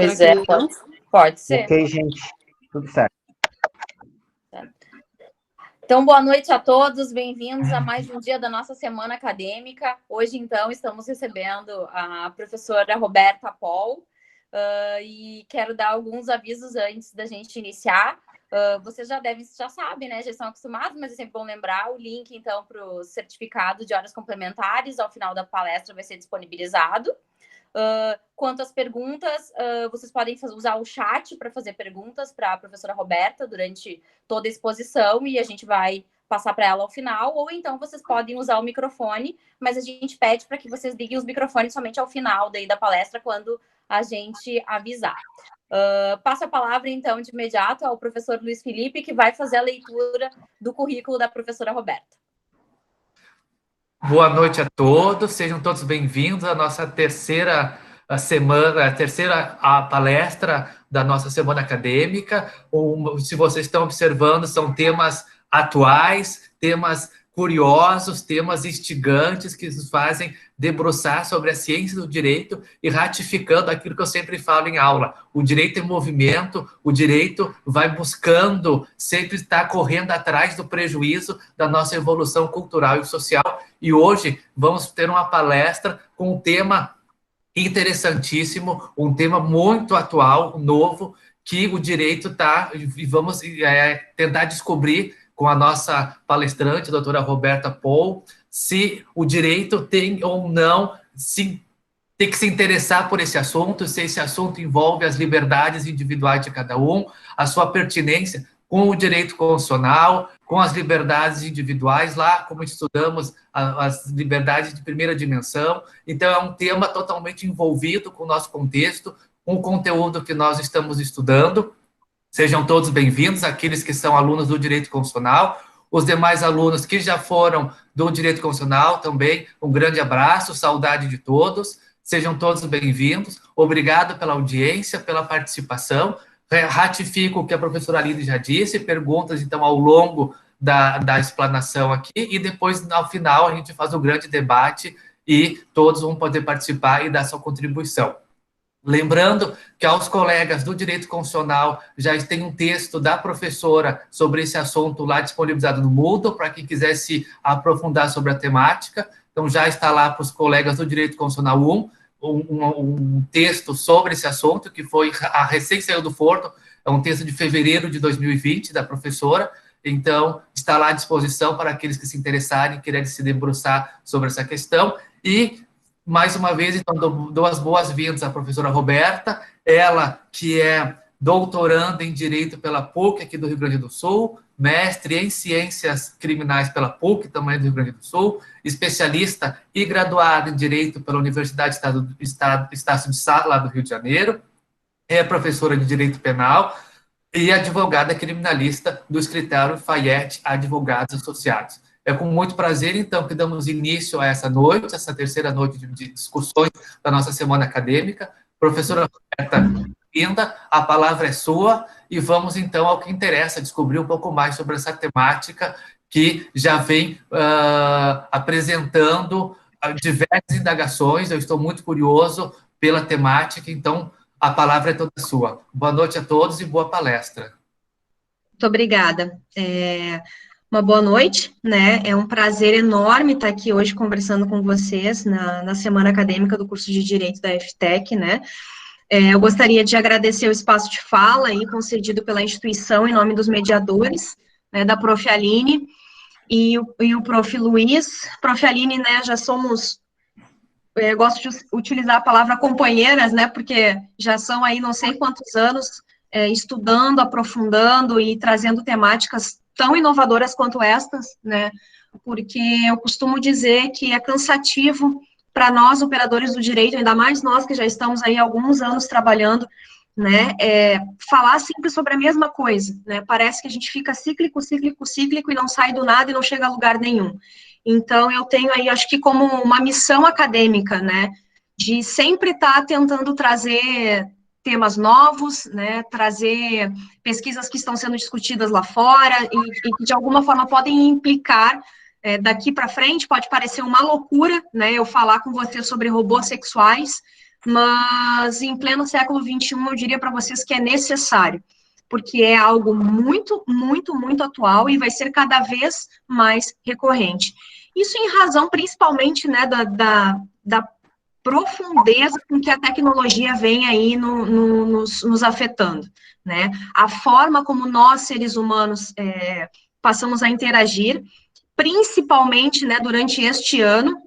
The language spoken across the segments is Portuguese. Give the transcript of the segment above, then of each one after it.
Pois é, pode ser. Ok, gente, tudo certo. Então, boa noite a todos, bem-vindos a mais um dia da nossa semana acadêmica. Hoje, então, estamos recebendo a professora Roberta Paul e quero dar alguns avisos antes da gente iniciar. Vocês já sabem, né? Já estão acostumados, mas é sempre bom lembrar. O link, então, para o certificado de horas complementares ao final da palestra vai ser disponibilizado. Quanto às perguntas, vocês podem usar o chat para fazer perguntas para a professora Roberta durante toda a exposição e a gente vai passar para ela ao final, ou então vocês podem usar o microfone, mas a gente pede para que vocês liguem os microfones somente ao final da palestra, quando a gente avisar. Passo a palavra, então, de imediato ao professor Luiz Felipe, que vai fazer a leitura do currículo da professora Roberta. Boa noite a todos, sejam todos bem-vindos à nossa terceira palestra da nossa semana acadêmica. Se vocês estão observando, são temas atuais, temas curiosos, temas instigantes que nos fazem debruçar sobre a ciência do direito e ratificando aquilo que eu sempre falo em aula. O direito em movimento, o direito vai buscando sempre estar correndo atrás do prejuízo da nossa evolução cultural e social. E hoje vamos ter uma palestra com um tema interessantíssimo, um tema muito atual, novo, que o direito está, e vamos tentar descobrir com a nossa palestrante, a doutora Roberta Paul, se o direito tem ou não, tem que se interessar por esse assunto, se esse assunto envolve as liberdades individuais de cada um, a sua pertinência com o direito constitucional, com as liberdades individuais, lá como estudamos as liberdades de primeira dimensão. Então, é um tema totalmente envolvido com o nosso contexto, com o conteúdo que nós estamos estudando. Sejam todos bem-vindos, aqueles que são alunos do Direito Constitucional, os demais alunos que já foram do Direito Constitucional também, um grande abraço, saudade de todos, sejam todos bem-vindos, obrigado pela audiência, pela participação, ratifico o que a professora Aline já disse, perguntas, então, ao longo da explanação aqui, e depois, ao final, a gente faz um grande debate e todos vão poder participar e dar sua contribuição. Lembrando que aos colegas do Direito Constitucional já tem um texto da professora sobre esse assunto lá disponibilizado no Moodle, para quem quiser se aprofundar sobre a temática. Então, já está lá para os colegas do Direito Constitucional 1, um texto sobre esse assunto, que foi recém saiu do forno, é um texto de fevereiro de 2020, da professora. Então, está lá à disposição para aqueles que se interessarem e quererem se debruçar sobre essa questão. E mais uma vez, então, dou as boas-vindas à professora Roberta, ela que é doutoranda em Direito pela PUC, aqui do Rio Grande do Sul, mestre em Ciências Criminais pela PUC, também do Rio Grande do Sul, especialista e graduada em Direito pela Universidade Estácio de Sá, lá do Rio de Janeiro, é professora de Direito Penal e advogada criminalista do escritório Fayette Advogados Associados. É com muito prazer, então, que damos início a essa noite, essa terceira noite de discussões da nossa semana acadêmica. Professora Roberta, bem-vinda, a palavra é sua, e vamos, então, ao que interessa, descobrir um pouco mais sobre essa temática que já vem apresentando diversas indagações. Eu estou muito curioso pela temática, então, a palavra é toda sua. Boa noite a todos e boa palestra. Muito obrigada. Uma boa noite, né? É um prazer enorme estar aqui hoje conversando com vocês na semana acadêmica do curso de Direito da FTEC, né? Eu gostaria de agradecer o espaço de fala aí concedido pela instituição em nome dos mediadores, né, da Prof. Aline e o Prof. Luiz. Prof. Aline, né, já somos, gosto de utilizar a palavra companheiras, né, porque já são aí não sei quantos anos estudando, aprofundando e trazendo temáticas tão inovadoras quanto estas, né, porque eu costumo dizer que é cansativo para nós, operadores do direito, ainda mais nós que já estamos aí há alguns anos trabalhando, né, falar sempre sobre a mesma coisa, né, parece que a gente fica cíclico e não sai do nada e não chega a lugar nenhum. Então, eu tenho aí, acho que como uma missão acadêmica, né, de sempre estar tentando trazer temas novos, né, trazer pesquisas que estão sendo discutidas lá fora e que, de alguma forma, podem implicar, daqui para frente, pode parecer uma loucura, né, eu falar com você sobre robôs sexuais, mas em pleno século XXI eu diria para vocês que é necessário, porque é algo muito, muito, muito atual e vai ser cada vez mais recorrente. Isso em razão, principalmente, né, da profundeza com que a tecnologia vem aí nos afetando, né? A forma como nós, seres humanos, passamos a interagir, principalmente, né, durante este ano,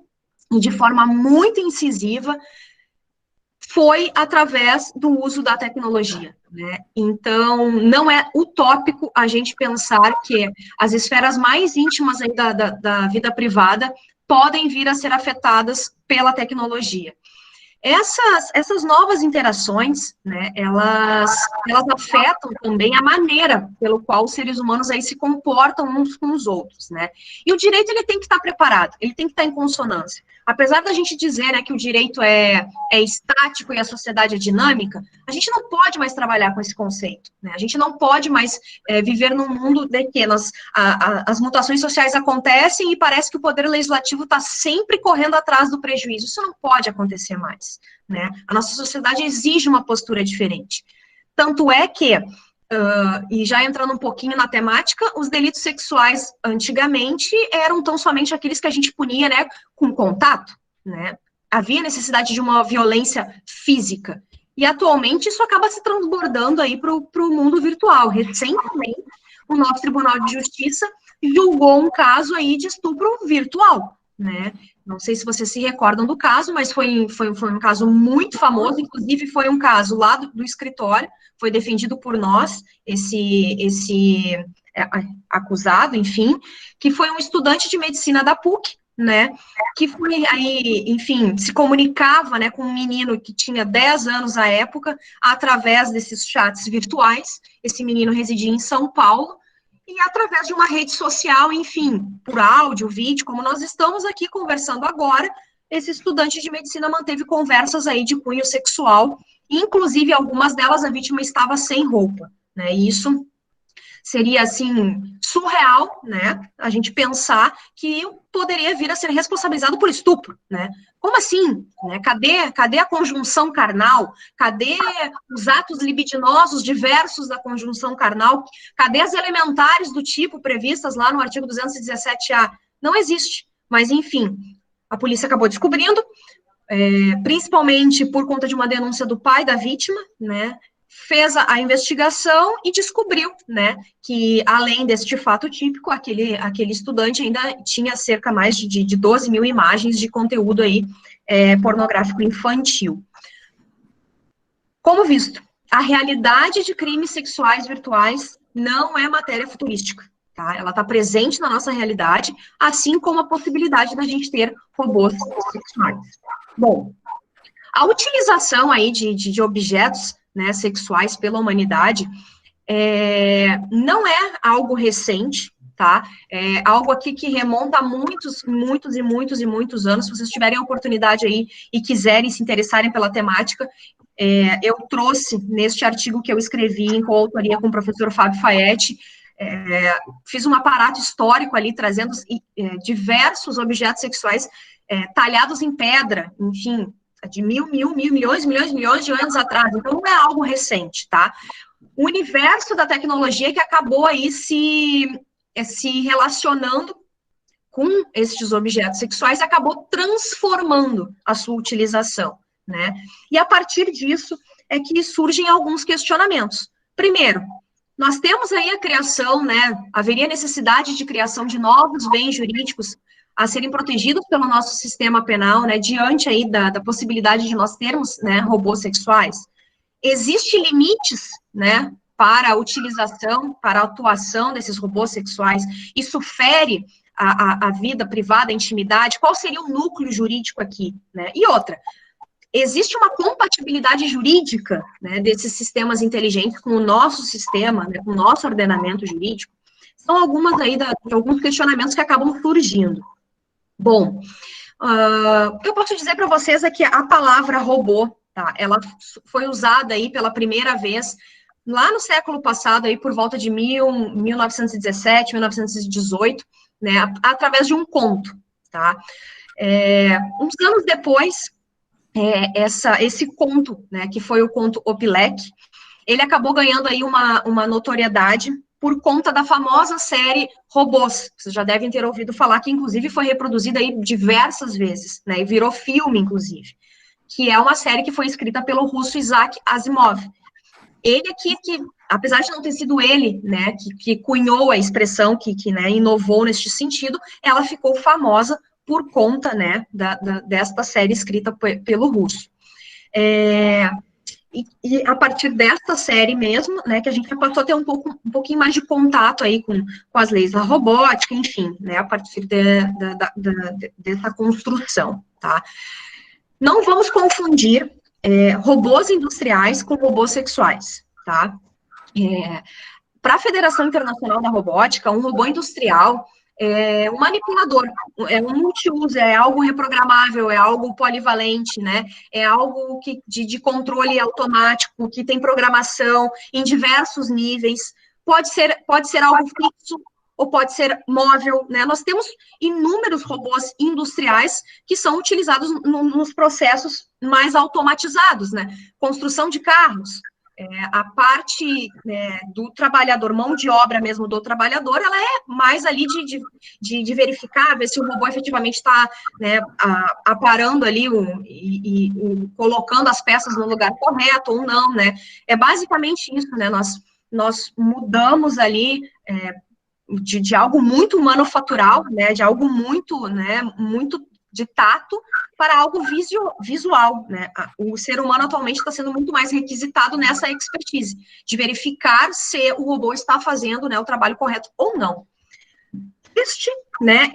e de forma muito incisiva, foi através do uso da tecnologia, né? Então, não é utópico a gente pensar que as esferas mais íntimas aí da vida privada podem vir a ser afetadas pela tecnologia. Essas novas interações, né, elas afetam também a maneira pelo qual os seres humanos aí se comportam uns com os outros, né? E o direito, ele tem que estar preparado, ele tem que estar em consonância. Apesar da gente dizer, né, que o direito é estático e a sociedade é dinâmica, a gente não pode mais trabalhar com esse conceito, né? A gente não pode mais viver num mundo de que as mutações sociais acontecem e parece que o poder legislativo está sempre correndo atrás do prejuízo. Isso não pode acontecer mais, né? A nossa sociedade exige uma postura diferente. Tanto é que, e já entrando um pouquinho na temática, os delitos sexuais antigamente eram tão somente aqueles que a gente punia, né, com contato, né? Havia necessidade de uma violência física. E atualmente isso acaba se transbordando aí para o mundo virtual. Recentemente, o nosso Tribunal de Justiça julgou um caso aí de estupro virtual, né? Não sei se vocês se recordam do caso, mas foi um caso muito famoso, inclusive foi um caso lá do escritório, foi defendido por nós, esse acusado, enfim, que foi um estudante de medicina da PUC, né, que foi aí, enfim, se comunicava, né, com um menino que tinha 10 anos à época, através desses chats virtuais. Esse menino residia em São Paulo, e através de uma rede social, enfim, por áudio, vídeo, como nós estamos aqui conversando agora, esse estudante de medicina manteve conversas aí de cunho sexual, inclusive algumas delas a vítima estava sem roupa, né, e isso seria, assim, surreal, né, a gente pensar que poderia vir a ser responsabilizado por estupro, né? Como assim? Né? Cadê a conjunção carnal? Cadê os atos libidinosos diversos da conjunção carnal? Cadê as elementares do tipo previstas lá no artigo 217-A? Não existe. Mas, enfim, a polícia acabou descobrindo, principalmente por conta de uma denúncia do pai da vítima, né? Fez a investigação e descobriu, né, que além deste fato típico, aquele estudante ainda tinha cerca mais de 12 mil imagens de conteúdo aí pornográfico infantil. Como visto, a realidade de crimes sexuais virtuais não é matéria futurística, tá? Ela está presente na nossa realidade, assim como a possibilidade da gente ter robôs sexuais. Bom, a utilização aí de objetos, né, sexuais pela humanidade, não é algo recente, tá? É algo aqui que remonta a muitos anos. Se vocês tiverem a oportunidade aí e quiserem se interessarem pela temática, eu trouxe neste artigo que eu escrevi em coautoria com o professor Fábio Faetti, fiz um aparato histórico ali, trazendo diversos objetos sexuais talhados em pedra, enfim, de milhões de anos atrás. Então, não é algo recente, tá? O universo da tecnologia que acabou aí se relacionando com estes objetos sexuais acabou transformando a sua utilização, né? E a partir disso é que surgem alguns questionamentos. Primeiro, nós temos aí a criação, né? Haveria necessidade de criação de novos bens jurídicos a serem protegidos pelo nosso sistema penal, né, diante aí da possibilidade de nós termos, né, robôs sexuais. Existem limites, né, para a utilização, para a atuação desses robôs sexuais? Isso fere a vida privada, a intimidade? Qual seria o núcleo jurídico aqui, né? E outra, existe uma compatibilidade jurídica, né, desses sistemas inteligentes com o nosso sistema, né, com o nosso ordenamento jurídico? São algumas aí de alguns questionamentos que acabam surgindo. Bom, o que eu posso dizer para vocês é que a palavra robô, tá, ela foi usada aí pela primeira vez lá no século passado, aí por volta de 1917, 1918, né, através de um conto, tá? Uns anos depois, esse conto, né, que foi o conto Opilec, ele acabou ganhando aí uma notoriedade por conta da famosa série Robôs. Vocês já devem ter ouvido falar que, inclusive, foi reproduzida aí diversas vezes, né, e virou filme, inclusive, que é uma série que foi escrita pelo russo Isaac Asimov. Ele aqui, que, apesar de não ter sido ele, né, que cunhou a expressão, que né, inovou neste sentido, ela ficou famosa por conta, né, desta série escrita pelo russo. E a partir dessa série mesmo, né, que a gente passou a ter um pouquinho mais de contato aí com as leis da robótica, enfim, né, a partir dessa construção, tá? Não vamos confundir robôs industriais com robôs sexuais, tá? Para a Federação Internacional da Robótica, um robô industrial é um manipulador, é um multiuso, é algo reprogramável, é algo polivalente, né? É algo de controle automático, que tem programação em diversos níveis. Pode ser algo fixo ou pode ser móvel, né? Nós temos inúmeros robôs industriais que são utilizados nos processos mais automatizados, né? Construção de carros. A parte do trabalhador, mão de obra mesmo do trabalhador, ela é mais ali de verificar, ver se o robô efetivamente está, né, aparando ali e colocando as peças no lugar correto ou não, né? É basicamente isso, né? Nós mudamos ali de algo muito manufatural, né? De algo muito, né? Muito de tato para algo visual, né? O ser humano atualmente está sendo muito mais requisitado nessa expertise, de verificar se o robô está fazendo, né, o trabalho correto ou não. Este, né,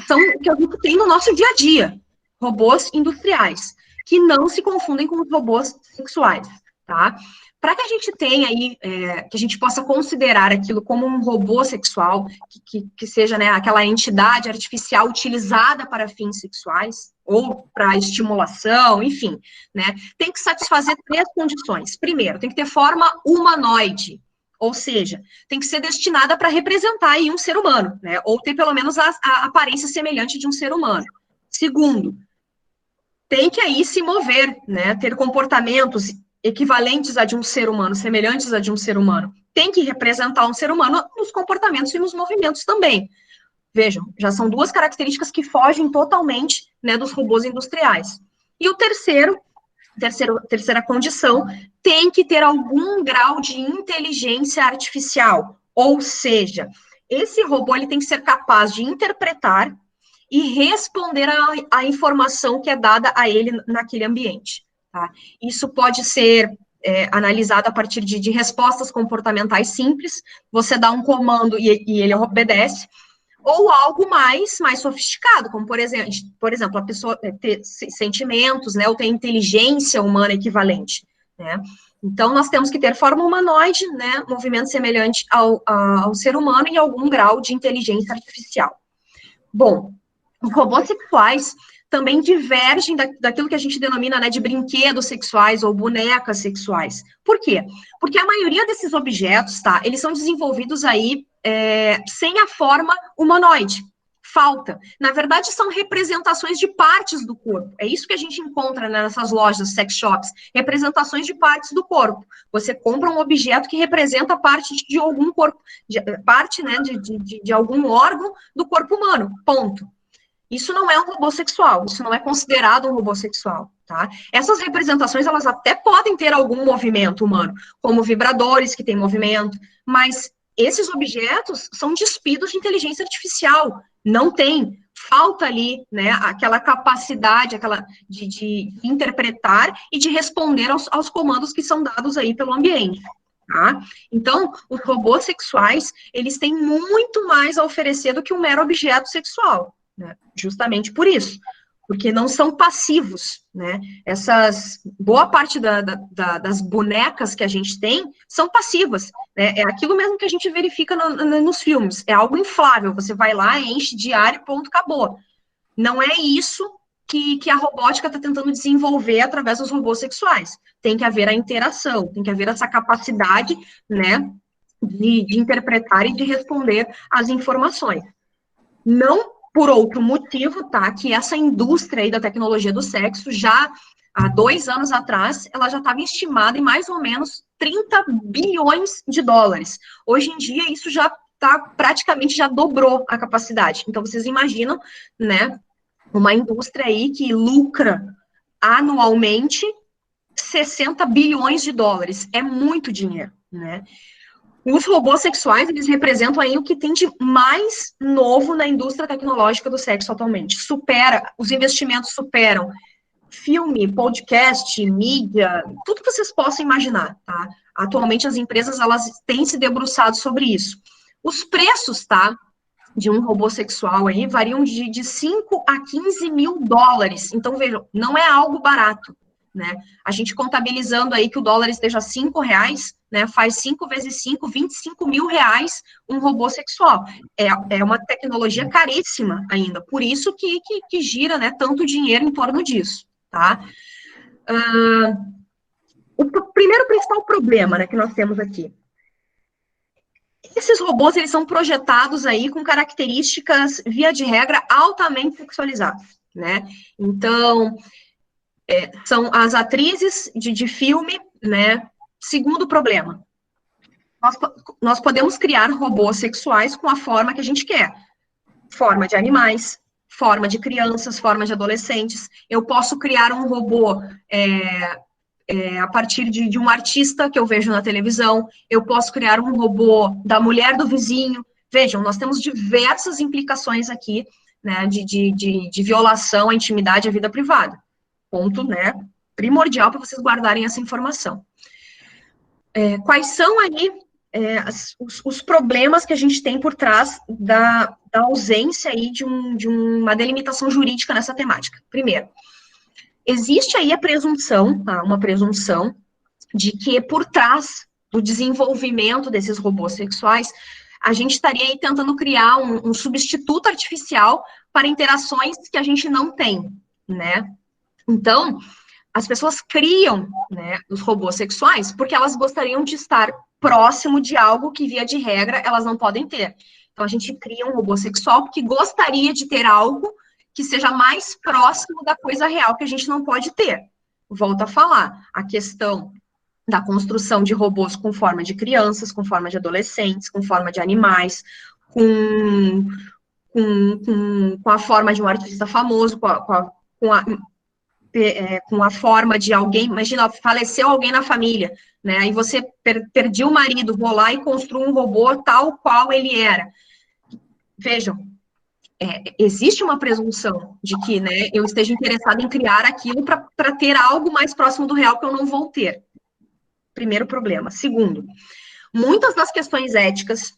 são o que a gente tem no nosso dia a dia, robôs industriais, que não se confundem com os robôs sexuais, tá? Para que a gente tenha aí, que a gente possa considerar aquilo como um robô sexual, que seja, né, aquela entidade artificial utilizada para fins sexuais, ou para estimulação, enfim, né, tem que satisfazer 3 condições. Primeiro, tem que ter forma humanoide, ou seja, tem que ser destinada para representar aí um ser humano, né, ou ter pelo menos a aparência semelhante de um ser humano. Segundo, tem que aí se mover, né, ter comportamentos equivalentes a de um ser humano, semelhantes a de um ser humano. Tem que representar um ser humano nos comportamentos e nos movimentos também. Vejam, já são 2 características que fogem totalmente, né, dos robôs industriais. E o terceira condição, tem que ter algum grau de inteligência artificial, ou seja, esse robô ele tem que ser capaz de interpretar e responder à informação que é dada a ele naquele ambiente. Tá? Isso pode ser analisado a partir de respostas comportamentais simples, você dá um comando e ele obedece, ou algo mais sofisticado, como, por exemplo, a pessoa ter sentimentos, né, ou ter inteligência humana equivalente, né? Então, nós temos que ter forma humanoide, né, movimento semelhante ao ser humano e algum grau de inteligência artificial. Bom, os robôs sexuais também divergem daquilo que a gente denomina, né, de brinquedos sexuais ou bonecas sexuais. Por quê? Porque a maioria desses objetos, tá, eles são desenvolvidos aí sem a forma humanoide. Falta. Na verdade, são representações de partes do corpo. É isso que a gente encontra, né, nessas lojas, sex shops. Representações de partes do corpo. Você compra um objeto que representa parte de algum corpo, parte, né, de algum órgão do corpo humano. Ponto. Isso não é um robô sexual, isso não é considerado um robô sexual, tá? Essas representações, elas até podem ter algum movimento humano, como vibradores que têm movimento, mas esses objetos são despidos de inteligência artificial, não tem, falta ali, né, aquela capacidade, de interpretar e de responder aos comandos que são dados aí pelo ambiente. Tá? Então, os robôs sexuais, eles têm muito mais a oferecer do que um mero objeto sexual. Né? Justamente por isso, porque não são passivos, né? Boa parte das bonecas que a gente tem são passivas, né? É aquilo mesmo que a gente verifica nos filmes, é algo inflável, você vai lá, enche de ar e ponto, acabou. Não é isso que a robótica está tentando desenvolver através dos robôs sexuais. Tem que haver a interação, tem que haver essa capacidade, né, de interpretar e de responder às informações. Não por outro motivo, tá, que essa indústria aí da tecnologia do sexo já há 2 anos atrás, ela já estava estimada em mais ou menos 30 bilhões de dólares. Hoje em dia, isso já praticamente já dobrou a capacidade. Então, vocês imaginam, né, uma indústria aí que lucra anualmente 60 bilhões de dólares. É muito dinheiro, né? Os robôs sexuais, eles representam aí o que tem de mais novo na indústria tecnológica do sexo atualmente. Os investimentos superam filme, podcast, mídia, tudo que vocês possam imaginar, tá? Atualmente as empresas, elas têm se debruçado sobre isso. Os preços, tá, de um robô sexual aí variam de 5 a 15 mil dólares. Então, vejam, não é algo barato, né? A gente contabilizando aí que o dólar esteja R$5, né, faz 5 vezes 5, 25 mil reais um robô sexual. É uma tecnologia caríssima ainda, por isso que gira, né, tanto dinheiro em torno disso, tá? O primeiro principal problema, né, que nós temos aqui, esses robôs, eles são projetados aí com características, via de regra, altamente sexualizadas, né? Então, são as atrizes de filme, né? Segundo problema, nós podemos criar robôs sexuais com a forma que a gente quer. Forma de animais, forma de crianças, forma de adolescentes. Eu posso criar um robô a partir de um artista que eu vejo na televisão. Eu posso criar um robô da mulher do vizinho. Vejam, nós temos diversas implicações aqui, né, de violação à intimidade e à vida privada. Ponto, né, primordial para vocês guardarem essa informação. Quais são aí os problemas que a gente tem por trás da ausência aí de uma delimitação jurídica nessa temática? Primeiro, existe aí a presunção, tá, uma presunção de que por trás do desenvolvimento desses robôs sexuais, a gente estaria aí tentando criar um substituto artificial para interações que a gente não tem, né? Então, as pessoas criam, né, os robôs sexuais porque elas gostariam de estar próximo de algo que, via de regra, elas não podem ter. Então, a gente cria um robô sexual porque gostaria de ter algo que seja mais próximo da coisa real que a gente não pode ter. Volto a falar, a questão da construção de robôs com forma de crianças, com forma de adolescentes, com forma de animais, com a forma de um artista famoso, com a forma de alguém, imagina, faleceu alguém na família, né, aí você perdeu o marido, vou lá e construo um robô tal qual ele era. Vejam, existe uma presunção de que, né, eu esteja interessada em criar aquilo para ter algo mais próximo do real que eu não vou ter. Primeiro problema. Segundo, muitas das questões éticas,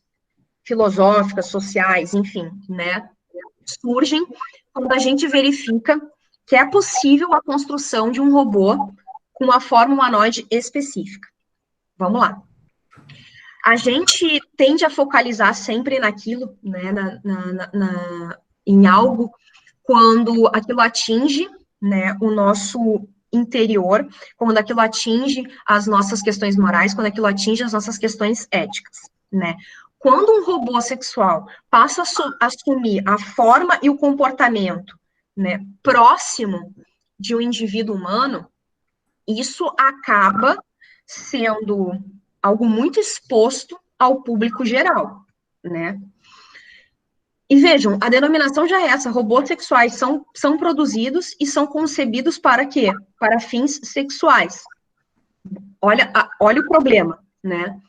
filosóficas, sociais, enfim, né, surgem quando a gente verifica que é possível a construção de um robô com uma forma humanoide específica. Vamos lá. A gente tende a focalizar sempre naquilo, né, em algo, quando aquilo atinge, né, o nosso interior, quando aquilo atinge as nossas questões morais, quando aquilo atinge as nossas questões éticas, né. Quando um robô sexual passa a assumir a forma e o comportamento, né, próximo de um indivíduo humano, isso acaba sendo algo muito exposto ao público geral, né? E vejam, a denominação já é essa, robôs sexuais são produzidos e são concebidos para quê? Para fins sexuais. Olha o problema, né?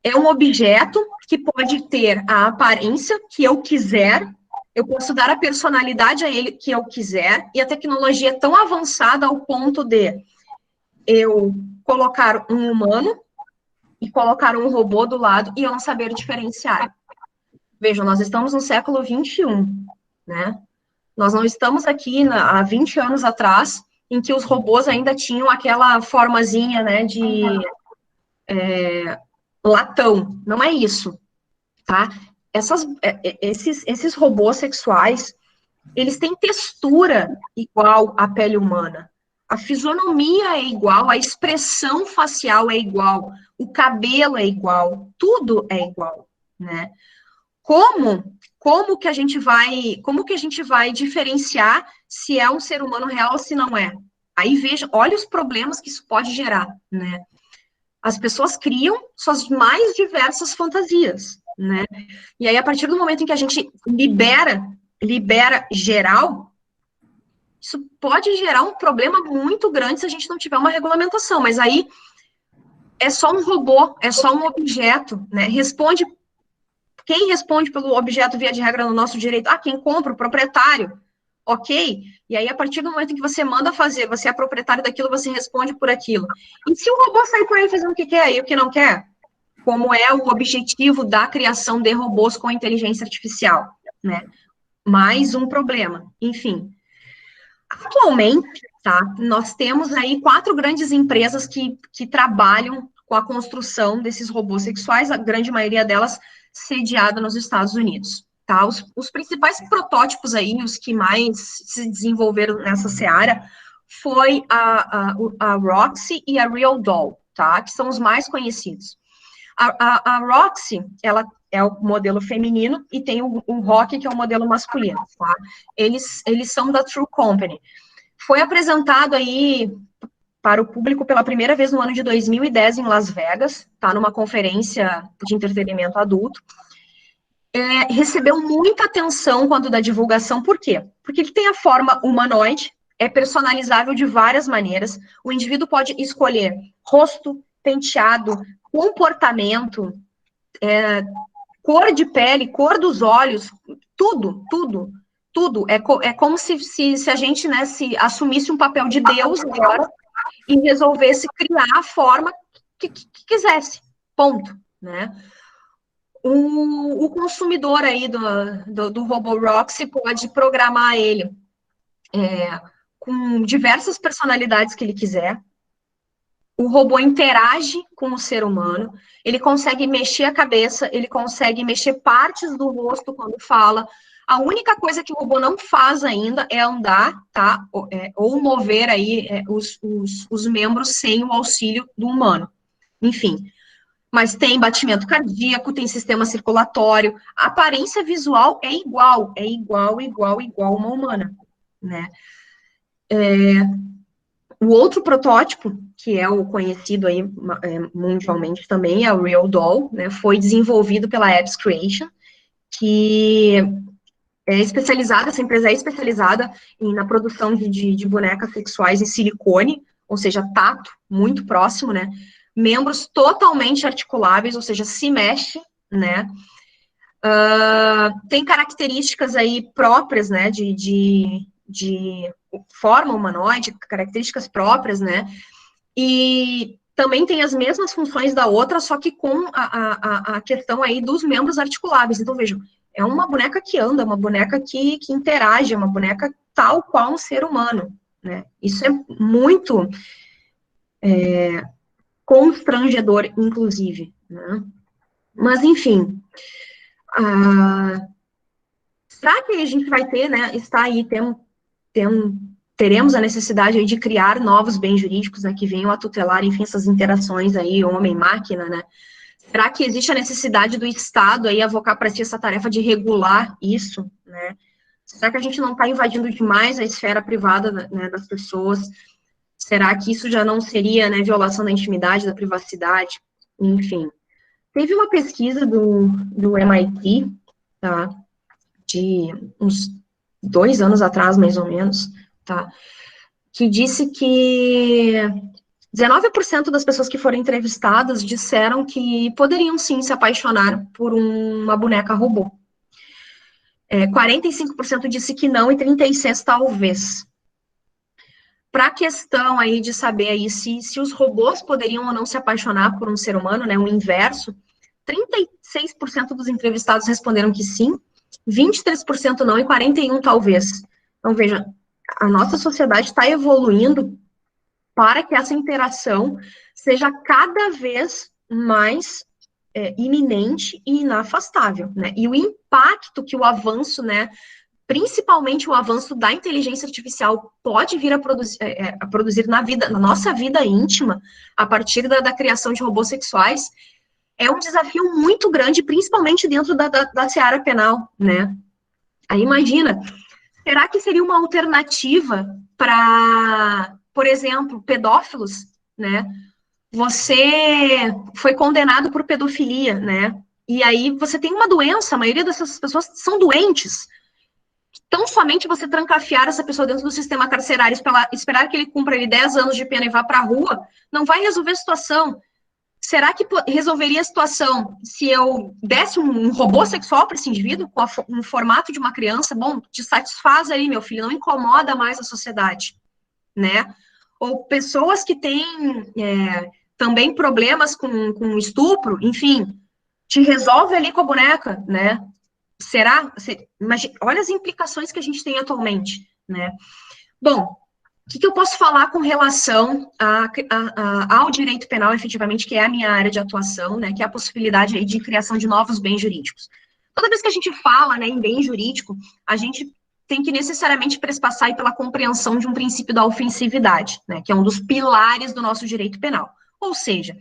É um objeto que pode ter a aparência que eu quiser, eu posso dar a personalidade a ele que eu quiser, e a tecnologia é tão avançada ao ponto de eu colocar um humano e colocar um robô do lado e eu não saber diferenciar. Vejam, nós estamos no século XXI, né? Nós não estamos aqui há 20 anos atrás, em que os robôs ainda tinham aquela formazinha, né, de latão. Não é isso, tá? Esses robôs sexuais, eles têm textura igual à pele humana. A fisionomia é igual, a expressão facial é igual, o cabelo é igual, tudo é igual, né? Como que a gente vai diferenciar se é um ser humano real ou se não é? Aí veja, olha os problemas que isso pode gerar, né? As pessoas criam suas mais diversas fantasias, né? E aí, a partir do momento em que a gente libera geral, isso pode gerar um problema muito grande se a gente não tiver uma regulamentação. Mas aí é só um robô, é só um objeto, né? Quem responde pelo objeto via de regra no nosso direito? Quem compra, o proprietário. Ok? E aí, a partir do momento em que você manda fazer, você é proprietário daquilo, você responde por aquilo. E se o robô sair por aí fazendo o que quer e o que não quer? Como é o objetivo da criação de robôs com inteligência artificial, né? Mais um problema. Enfim. Atualmente, tá? Nós temos aí 4 grandes empresas que trabalham com a construção desses robôs sexuais, a grande maioria delas sediada nos Estados Unidos. Tá? Os principais protótipos aí, os que mais se desenvolveram nessa seara, foi a Roxy e a Real Doll, tá? Que são os mais conhecidos. A Roxy, ela é o modelo feminino e tem o Rocky, que é o modelo masculino, tá? Eles são da True Company. Foi apresentado aí para o público pela primeira vez no ano de 2010 em Las Vegas, tá? Numa conferência de entretenimento adulto. Recebeu muita atenção quando da divulgação, por quê? Porque ele tem a forma humanoide, é personalizável de várias maneiras, o indivíduo pode escolher rosto, penteado, comportamento, cor de pele, cor dos olhos, tudo. É como se a gente, né, se assumisse um papel de Deus agora e resolvesse criar a forma que quisesse, ponto, né? O consumidor aí do robô Roxy pode programar ele com diversas personalidades que ele quiser. O robô interage com o ser humano, ele consegue mexer a cabeça, ele consegue mexer partes do rosto quando fala. A única coisa que o robô não faz ainda é andar, tá? Ou mover aí os membros sem o auxílio do humano. Enfim. Mas tem batimento cardíaco, tem sistema circulatório, a aparência visual é igual uma humana, né? O outro protótipo, que é o conhecido aí mundialmente também, é o Real Doll, né? Foi desenvolvido pela Apps Creation, que é especializada, essa empresa é especializada na produção de bonecas sexuais em silicone, ou seja, tato, muito próximo, né? Membros totalmente articuláveis, ou seja, se mexe, né? Tem características aí próprias, né? De forma humanoide, características próprias, né? E também tem as mesmas funções da outra, só que com a questão aí dos membros articuláveis. Então, vejam, é uma boneca que anda, uma boneca que interage, é uma boneca tal qual um ser humano, né? Isso é muito constrangedor, inclusive, né? Mas, enfim, será que a gente vai ter, né, está aí, teremos a necessidade aí de criar novos bens jurídicos, né, que venham a tutelar, enfim, essas interações aí, homem-máquina, né? Será que existe a necessidade do Estado aí avocar para si essa tarefa de regular isso, né? Será que a gente não está invadindo demais a esfera privada, né, das pessoas? Será que isso já não seria, né, violação da intimidade, da privacidade? Enfim. Teve uma pesquisa do MIT, tá? De uns 2 anos atrás, mais ou menos, tá? Que disse que 19% das pessoas que foram entrevistadas disseram que poderiam, sim, se apaixonar por uma boneca robô. 45% disse que não e 36% talvez. Para a questão aí de saber aí se os robôs poderiam ou não se apaixonar por um ser humano, né, o inverso, 36% dos entrevistados responderam que sim, 23% não e 41% talvez. Então, veja, a nossa sociedade está evoluindo para que essa interação seja cada vez mais iminente e inafastável, né? E o impacto que o avanço, né, principalmente o avanço da inteligência artificial pode vir a produzir na nossa vida íntima, a partir da criação de robôs sexuais, é um desafio muito grande, principalmente dentro da seara penal, né? Aí imagina, será que seria uma alternativa para por exemplo, pedófilos, né? Você foi condenado por pedofilia, né? E aí você tem uma doença, a maioria dessas pessoas são doentes. Tão somente você trancafiar essa pessoa dentro do sistema carcerário, esperar que ele cumpra ali 10 anos de pena e vá para a rua, não vai resolver a situação. Será que resolveria a situação se eu desse um robô sexual para esse indivíduo, com um formato de uma criança? Bom, te satisfaz aí, meu filho, não incomoda mais a sociedade, né? Ou pessoas que têm também problemas com estupro, enfim, te resolve ali com a boneca, né? Será? Imagina, olha as implicações que a gente tem atualmente, né? Bom, o que eu posso falar com relação ao direito penal, efetivamente, que é a minha área de atuação, né? Que é a possibilidade aí de criação de novos bens jurídicos. Toda vez que a gente fala, né, em bem jurídico, a gente tem que necessariamente passar aí pela compreensão de um princípio da ofensividade, né? Que é um dos pilares do nosso direito penal. Ou seja,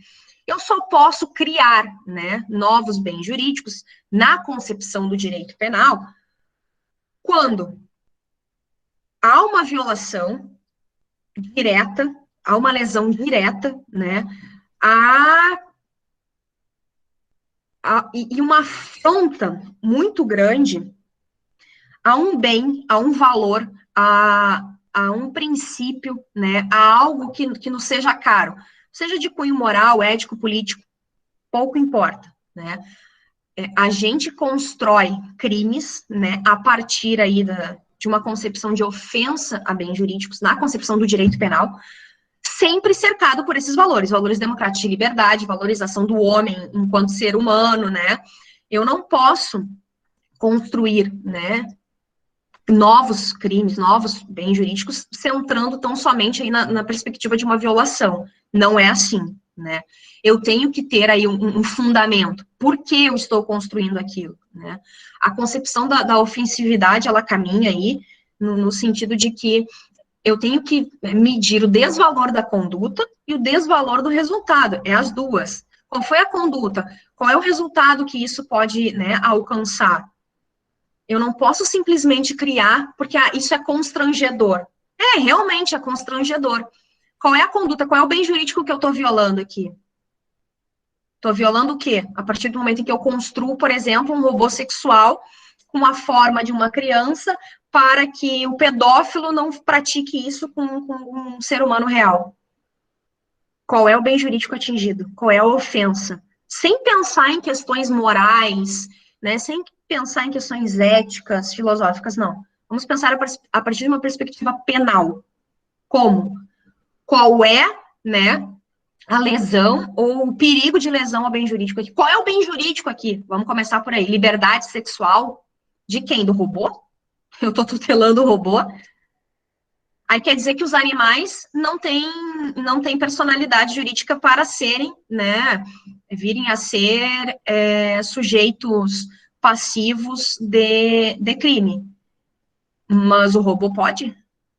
eu só posso criar, né, novos bens jurídicos na concepção do direito penal quando há uma violação direta, há uma lesão direta, né, e uma afronta muito grande a um bem, a um valor, a um princípio, né, a algo que nos seja caro, seja de cunho moral, ético, político, pouco importa, né. A gente constrói crimes, né, a partir aí de uma concepção de ofensa a bens jurídicos, na concepção do direito penal, sempre cercado por esses valores democráticos de liberdade, valorização do homem enquanto ser humano, né? Eu não posso construir, né, novos crimes, novos bens jurídicos, centrando tão somente aí na perspectiva de uma violação. Não é assim, né? Eu tenho que ter aí um fundamento. Por que eu estou construindo aquilo, né? A concepção da ofensividade, ela caminha aí no sentido de que eu tenho que medir o desvalor da conduta e o desvalor do resultado. É as duas. Qual foi a conduta? Qual é o resultado que isso pode, né, alcançar? Eu não posso simplesmente criar, porque isso é constrangedor. Realmente é constrangedor. Qual é a conduta? Qual é o bem jurídico que eu estou violando aqui? Estou violando o quê? A partir do momento em que eu construo, por exemplo, um robô sexual com a forma de uma criança para que o pedófilo não pratique isso com um ser humano real. Qual é o bem jurídico atingido? Qual é a ofensa? Sem pensar em questões morais, né? Sem pensar em questões éticas, filosóficas, não. Vamos pensar a partir de uma perspectiva penal. Como? Qual é, né, a lesão ou o perigo de lesão ao bem jurídico aqui? Qual é o bem jurídico aqui? Vamos começar por aí. Liberdade sexual de quem? Do robô? Eu estou tutelando o robô? Aí quer dizer que os animais não têm personalidade jurídica para serem, né, virem a ser sujeitos passivos de crime. Mas o robô pode?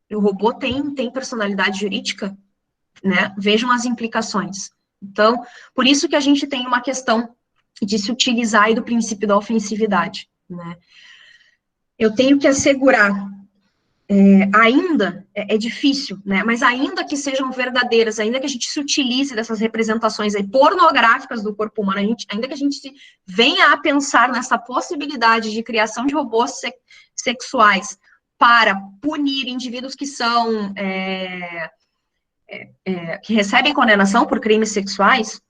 O robô tem personalidade jurídica? Né? Vejam as implicações. Então, por isso que a gente tem uma questão de se utilizar aí do princípio da ofensividade, né? Eu tenho que assegurar, ainda, é difícil, né? Mas ainda que sejam verdadeiras, ainda que a gente se utilize dessas representações aí pornográficas do corpo humano, ainda que a gente venha a pensar nessa possibilidade de criação de robôs sexuais para punir indivíduos que são... que recebem condenação por crimes sexuais,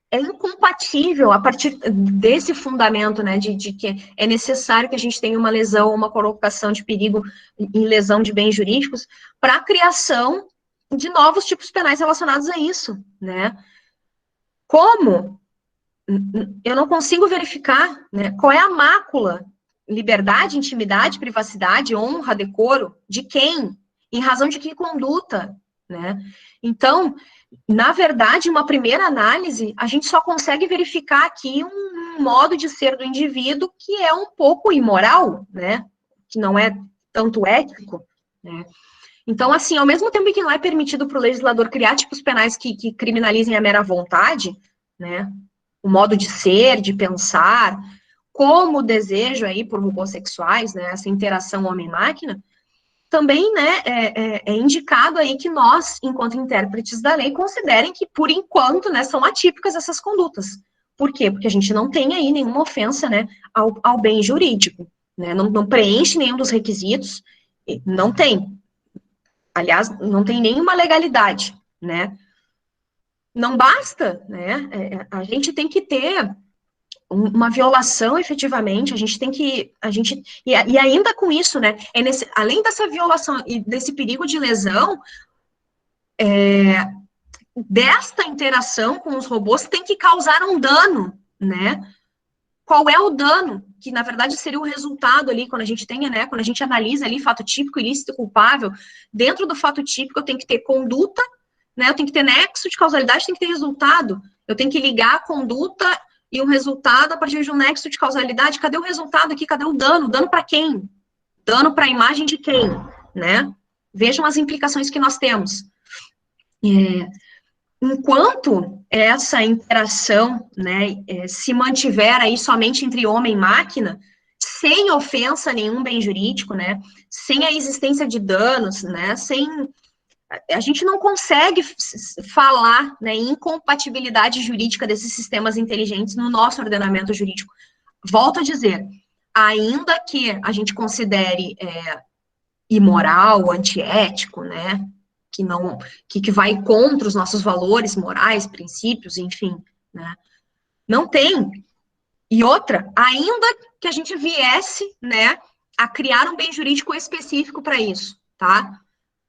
é incompatível a partir desse fundamento, né, de que é necessário que a gente tenha uma lesão, uma colocação de perigo em lesão de bens jurídicos para a criação de novos tipos penais relacionados a isso, né? Como? Eu não consigo verificar, né, qual é a mácula, liberdade, intimidade, privacidade, honra, decoro, de quem? Em razão de que conduta? Né? Então, na verdade, uma primeira análise, a gente só consegue verificar aqui um modo de ser do indivíduo que é um pouco imoral, né? Que não é tanto ético, né? Então, assim, ao mesmo tempo que não é permitido para o legislador criar tipos penais que criminalizem a mera vontade, né? O modo de ser, de pensar, como o desejo aí por robôs sexuais, né? Essa interação homem-máquina, também, né, é indicado aí que nós, enquanto intérpretes da lei, considerem que, por enquanto, né, são atípicas essas condutas. Por quê? Porque a gente não tem aí nenhuma ofensa, né, ao bem jurídico, né, não preenche nenhum dos requisitos, não tem. Aliás, não tem nenhuma legalidade, né. Não basta, né, a gente tem que ter uma violação, efetivamente, e ainda com isso, né, além dessa violação e desse perigo de lesão, desta interação com os robôs tem que causar um dano, né? Qual é o dano? Que, na verdade, seria o resultado ali, quando a gente tem, né, quando a gente analisa ali fato típico, ilícito, culpável, dentro do fato típico eu tenho que ter conduta, né, eu tenho que ter nexo de causalidade, tem que ter resultado, eu tenho que ligar a conduta e o resultado a partir de um nexo de causalidade. Cadê o resultado aqui? Cadê o dano? Dano para quem? Dano para a imagem de quem? Né? Vejam as implicações que nós temos. Enquanto essa interação, né, se mantiver aí somente entre homem e máquina, sem ofensa a nenhum bem jurídico, né, sem a existência de danos, né, a gente não consegue falar, né, em incompatibilidade jurídica desses sistemas inteligentes no nosso ordenamento jurídico. Volto a dizer, ainda que a gente considere imoral, antiético, né, que vai contra os nossos valores morais, princípios, enfim, né, não tem. E outra, ainda que a gente viesse, né, a criar um bem jurídico específico para isso, tá?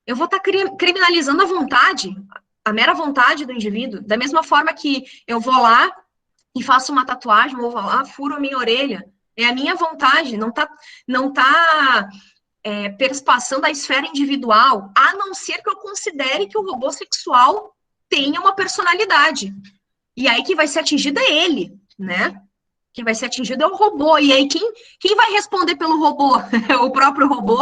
Eu vou estar criminalizando a vontade, a mera vontade do indivíduo, da mesma forma que eu vou lá e faço uma tatuagem, ou vou lá, furo a minha orelha, é a minha vontade, não tá perspassando a esfera individual, a não ser que eu considere que o robô sexual tenha uma personalidade. E aí quem vai ser atingido é ele, né? Quem vai ser atingido é o robô. E aí quem vai responder pelo robô? É o próprio robô?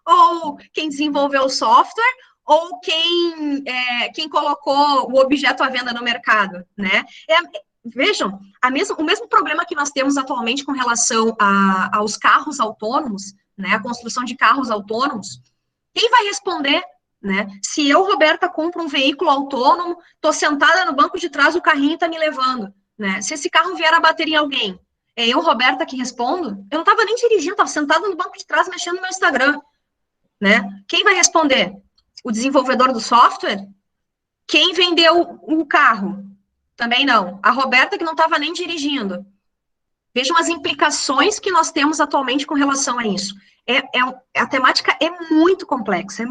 Ou quem desenvolveu o software, ou quem colocou o objeto à venda no mercado, né? Vejam, o mesmo problema que nós temos atualmente com relação aos carros autônomos, né, a construção de carros autônomos, quem vai responder, né? Se eu, Roberta, compro um veículo autônomo, estou sentada no banco de trás, o carrinho está me levando, né? Se esse carro vier a bater em alguém, é eu, Roberta, que respondo? Eu não estava nem dirigindo, estava sentada no banco de trás, mexendo no meu Instagram, né? Quem vai responder? O desenvolvedor do software? Quem vendeu o carro? Também não. A Roberta, que não estava nem dirigindo. Vejam as implicações que nós temos atualmente com relação a isso. A temática é muito complexa,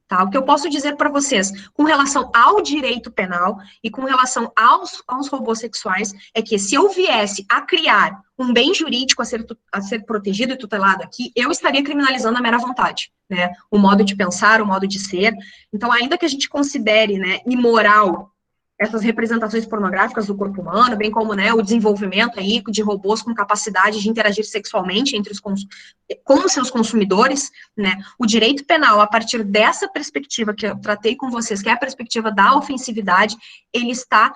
tá? O que eu posso dizer para vocês, com relação ao direito penal e com relação aos robôs sexuais, é que se eu viesse a criar um bem jurídico a ser protegido e tutelado aqui, eu estaria criminalizando a mera vontade, né? O modo de pensar, o modo de ser. Então, ainda que a gente considere, né, imoral essas representações pornográficas do corpo humano, bem como, né, o desenvolvimento aí de robôs com capacidade de interagir sexualmente com os seus consumidores, né, o direito penal, a partir dessa perspectiva que eu tratei com vocês, que é a perspectiva da ofensividade, ele está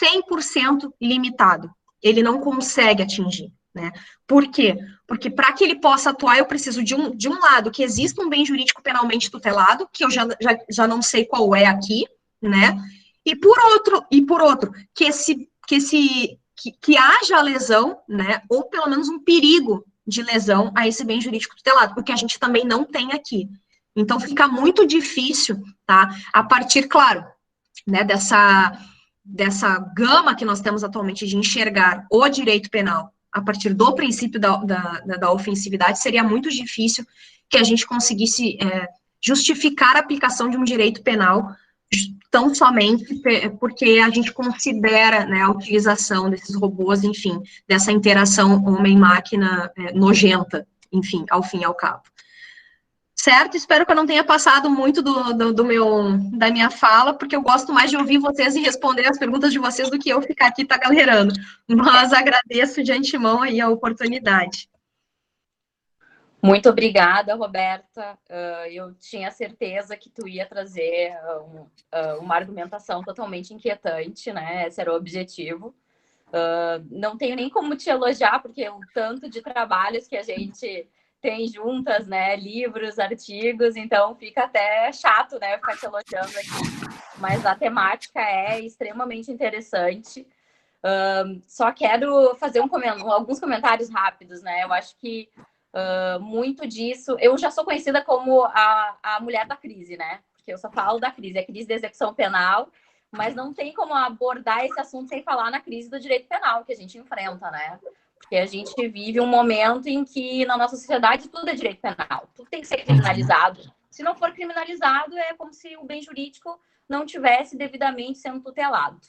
100% limitado, ele não consegue atingir, né, por quê? Porque para que ele possa atuar, eu preciso de um lado, que exista um bem jurídico penalmente tutelado, que eu já não sei qual é aqui, né, e por outro, que haja lesão, né, ou pelo menos um perigo de lesão a esse bem jurídico tutelado, porque a gente também não tem aqui. Então, fica muito difícil, tá, a partir, claro, né, dessa gama que nós temos atualmente de enxergar o direito penal a partir do princípio da ofensividade, seria muito difícil que a gente conseguisse justificar a aplicação de um direito penal tão somente porque a gente considera, né, a utilização desses robôs, enfim, dessa interação homem-máquina nojenta, enfim, ao fim e ao cabo. Certo? Espero que eu não tenha passado muito da minha fala, porque eu gosto mais de ouvir vocês e responder as perguntas de vocês do que eu ficar aqui tagalerando. Mas agradeço de antemão aí a oportunidade. Muito obrigada, Roberta. Eu tinha certeza que tu ia trazer uma argumentação totalmente inquietante, né? Esse era o objetivo. Não tenho nem como te elogiar, porque o tanto de trabalhos que a gente tem juntas, né, livros, artigos, então fica até chato, né, ficar te elogiando aqui. Mas a temática é extremamente interessante. Só quero fazer alguns comentários rápidos, né? Eu acho que muito disso... Eu já sou conhecida como a mulher da crise, né? Porque eu só falo da crise, a crise da execução penal, mas não tem como abordar esse assunto sem falar na crise do direito penal que a gente enfrenta, né? Porque a gente vive um momento em que, na nossa sociedade, tudo é direito penal. Tudo tem que ser criminalizado. Se não for criminalizado, é como se o bem jurídico não tivesse devidamente sendo tutelado.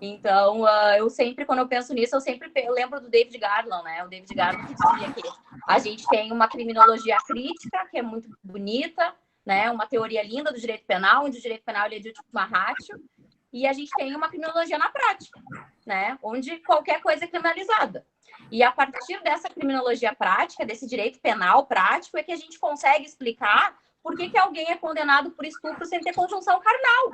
Então, eu sempre, quando eu penso nisso, eu lembro do David Garland, né? O David Garland que dizia que a gente tem uma criminologia crítica, que é muito bonita, né? Uma teoria linda do direito penal, onde o direito penal ele é de última ratio, e a gente tem uma criminologia na prática, né? Onde qualquer coisa é criminalizada. E a partir dessa criminologia prática, desse direito penal prático, é que a gente consegue explicar por que alguém é condenado por estupro sem ter conjunção carnal,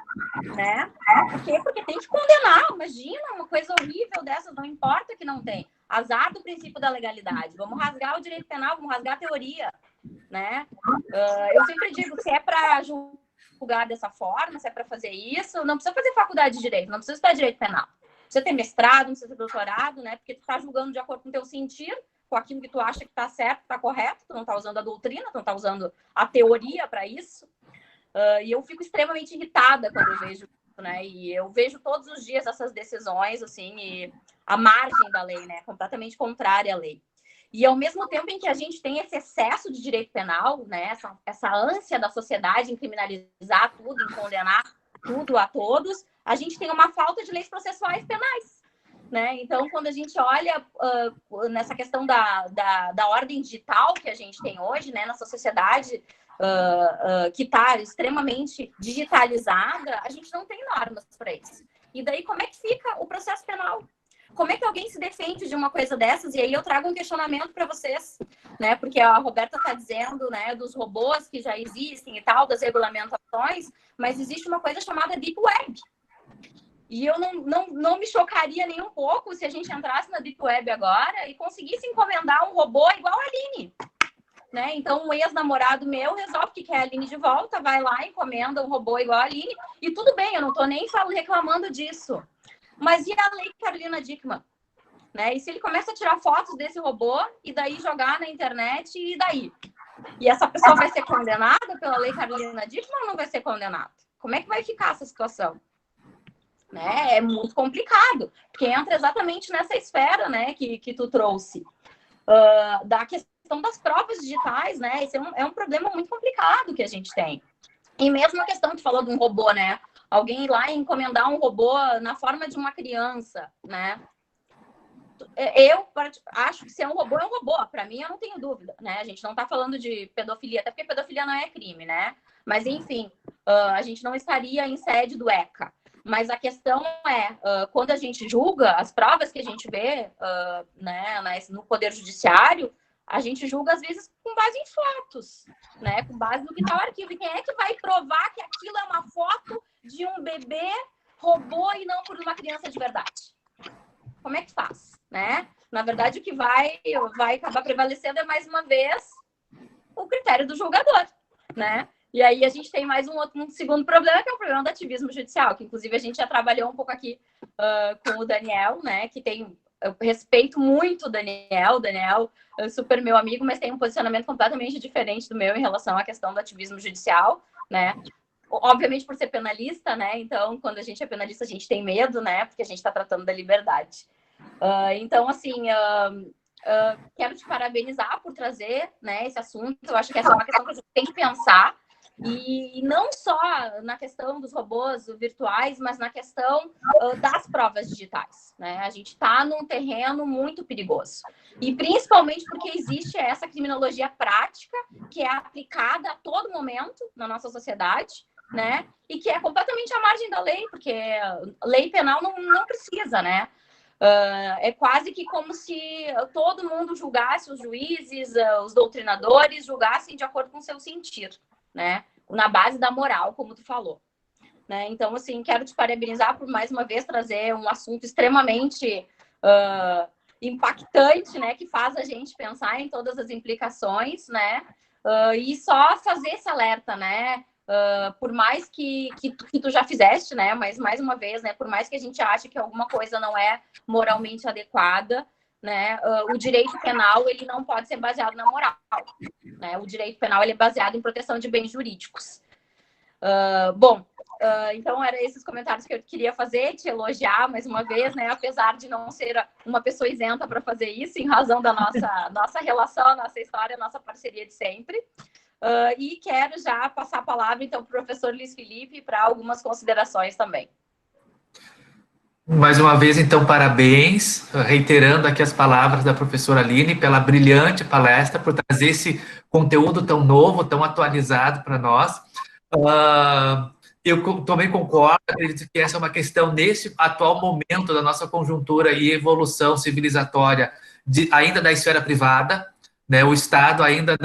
né? Por quê? Porque tem que condenar. Imagina uma coisa horrível dessas, não importa que não tem. Azar do princípio da legalidade. Vamos rasgar o direito penal, vamos rasgar a teoria, né? Eu sempre digo, se é para julgar dessa forma, se é para fazer isso, não precisa fazer faculdade de direito, não precisa estudar direito penal. Não precisa ter mestrado, não precisa ter doutorado, né? Porque tu está julgando de acordo com o teu sentido, com aquilo que tu acha que está certo, que está correto, tu não está usando a doutrina, tu não está usando a teoria para isso. E eu fico extremamente irritada quando eu vejo isso, né? E eu vejo todos os dias essas decisões, assim, e a margem da lei, né? Completamente contrária à lei. E ao mesmo tempo em que a gente tem esse excesso de direito penal, né? Essa ânsia da sociedade em criminalizar tudo, em condenar tudo a todos, a gente tem uma falta de leis processuais penais, né? Então, quando a gente olha nessa questão da ordem digital que a gente tem hoje, né, nossa sociedade que está extremamente digitalizada, a gente não tem normas para isso. E daí, como é que fica o processo penal? Como é que alguém se defende de uma coisa dessas? E aí eu trago um questionamento para vocês, né? Porque a Roberta está dizendo, né, dos robôs que já existem e tal, das regulamentações, mas existe uma coisa chamada Deep Web. E eu não me chocaria nem um pouco se a gente entrasse na Deep Web agora e conseguisse encomendar um robô igual a Aline. Né? Então, um ex-namorado meu resolve que quer a Aline de volta, vai lá, encomenda um robô igual a Aline, e tudo bem, eu não estou nem reclamando disso. Mas e a lei Carolina Dickmann? Né? E se ele começa a tirar fotos desse robô e daí jogar na internet, e daí? E essa pessoa vai ser condenada pela lei Carolina Dickmann ou não vai ser condenada? Como é que vai ficar essa situação? Né? É muito complicado, porque entra exatamente nessa esfera, né, que tu trouxe, da questão das provas digitais, né? Esse é um problema muito complicado que a gente tem. E mesmo a questão que tu falou de um robô, né? Alguém ir lá e encomendar um robô na forma de uma criança, né? Eu acho que se é um robô, para mim, eu não tenho dúvida, né? A gente não está falando de pedofilia, até porque pedofilia não é crime, né? Mas, enfim, a gente não estaria em sede do ECA. Mas a questão é, quando a gente julga, as provas que a gente vê né, no Poder Judiciário, a gente julga, às vezes, com base em fotos, né? Com base no que está no arquivo. E quem é que vai provar que aquilo é uma foto de um bebê robô e não por uma criança de verdade? Como é que faz, né? Na verdade, o que vai acabar prevalecendo é, mais uma vez, o critério do julgador, né? E aí a gente tem mais um segundo problema, que é o problema do ativismo judicial, que inclusive a gente já trabalhou um pouco aqui com o Daniel, né? Que tem... Eu respeito muito o Daniel é super meu amigo, mas tem um posicionamento completamente diferente do meu em relação à questão do ativismo judicial, né? Obviamente por ser penalista, né? Então, quando a gente é penalista, a gente tem medo, né? Porque a gente está tratando da liberdade. Então, assim, quero te parabenizar por trazer, né, esse assunto. Eu acho que essa é uma questão que a gente tem que pensar. E não só na questão dos robôs virtuais, mas na questão das provas digitais, né? A gente está num terreno muito perigoso. E principalmente porque existe essa criminologia prática que é aplicada a todo momento na nossa sociedade, né? E que é completamente à margem da lei, porque lei penal não precisa, né? É quase que como se todo mundo julgasse, os juízes, os doutrinadores, julgassem de acordo com o seu sentir, né? Na base da moral, como tu falou. Né? Então, assim, quero te parabenizar por mais uma vez trazer um assunto extremamente impactante, né, que faz a gente pensar em todas as implicações, né, e só fazer esse alerta, né, por mais que tu já fizeste, né, mas mais uma vez, né, por mais que a gente ache que alguma coisa não é moralmente adequada, né, o direito penal, ele não pode ser baseado na moral, né, o direito penal, ele é baseado em proteção de bens jurídicos. Então, eram esses comentários que eu queria fazer, te elogiar mais uma vez, né? Apesar de não ser uma pessoa isenta para fazer isso, em razão da nossa relação, nossa história, nossa parceria de sempre. E quero já passar a palavra, então, para o professor Luiz Felipe para algumas considerações também. Mais uma vez, então, parabéns, reiterando aqui as palavras da professora Aline pela brilhante palestra, por trazer esse conteúdo tão novo, tão atualizado para nós. Eu também concordo, acredito que essa é uma questão, nesse atual momento da nossa conjuntura e evolução civilizatória, ainda da esfera privada, né? O Estado ainda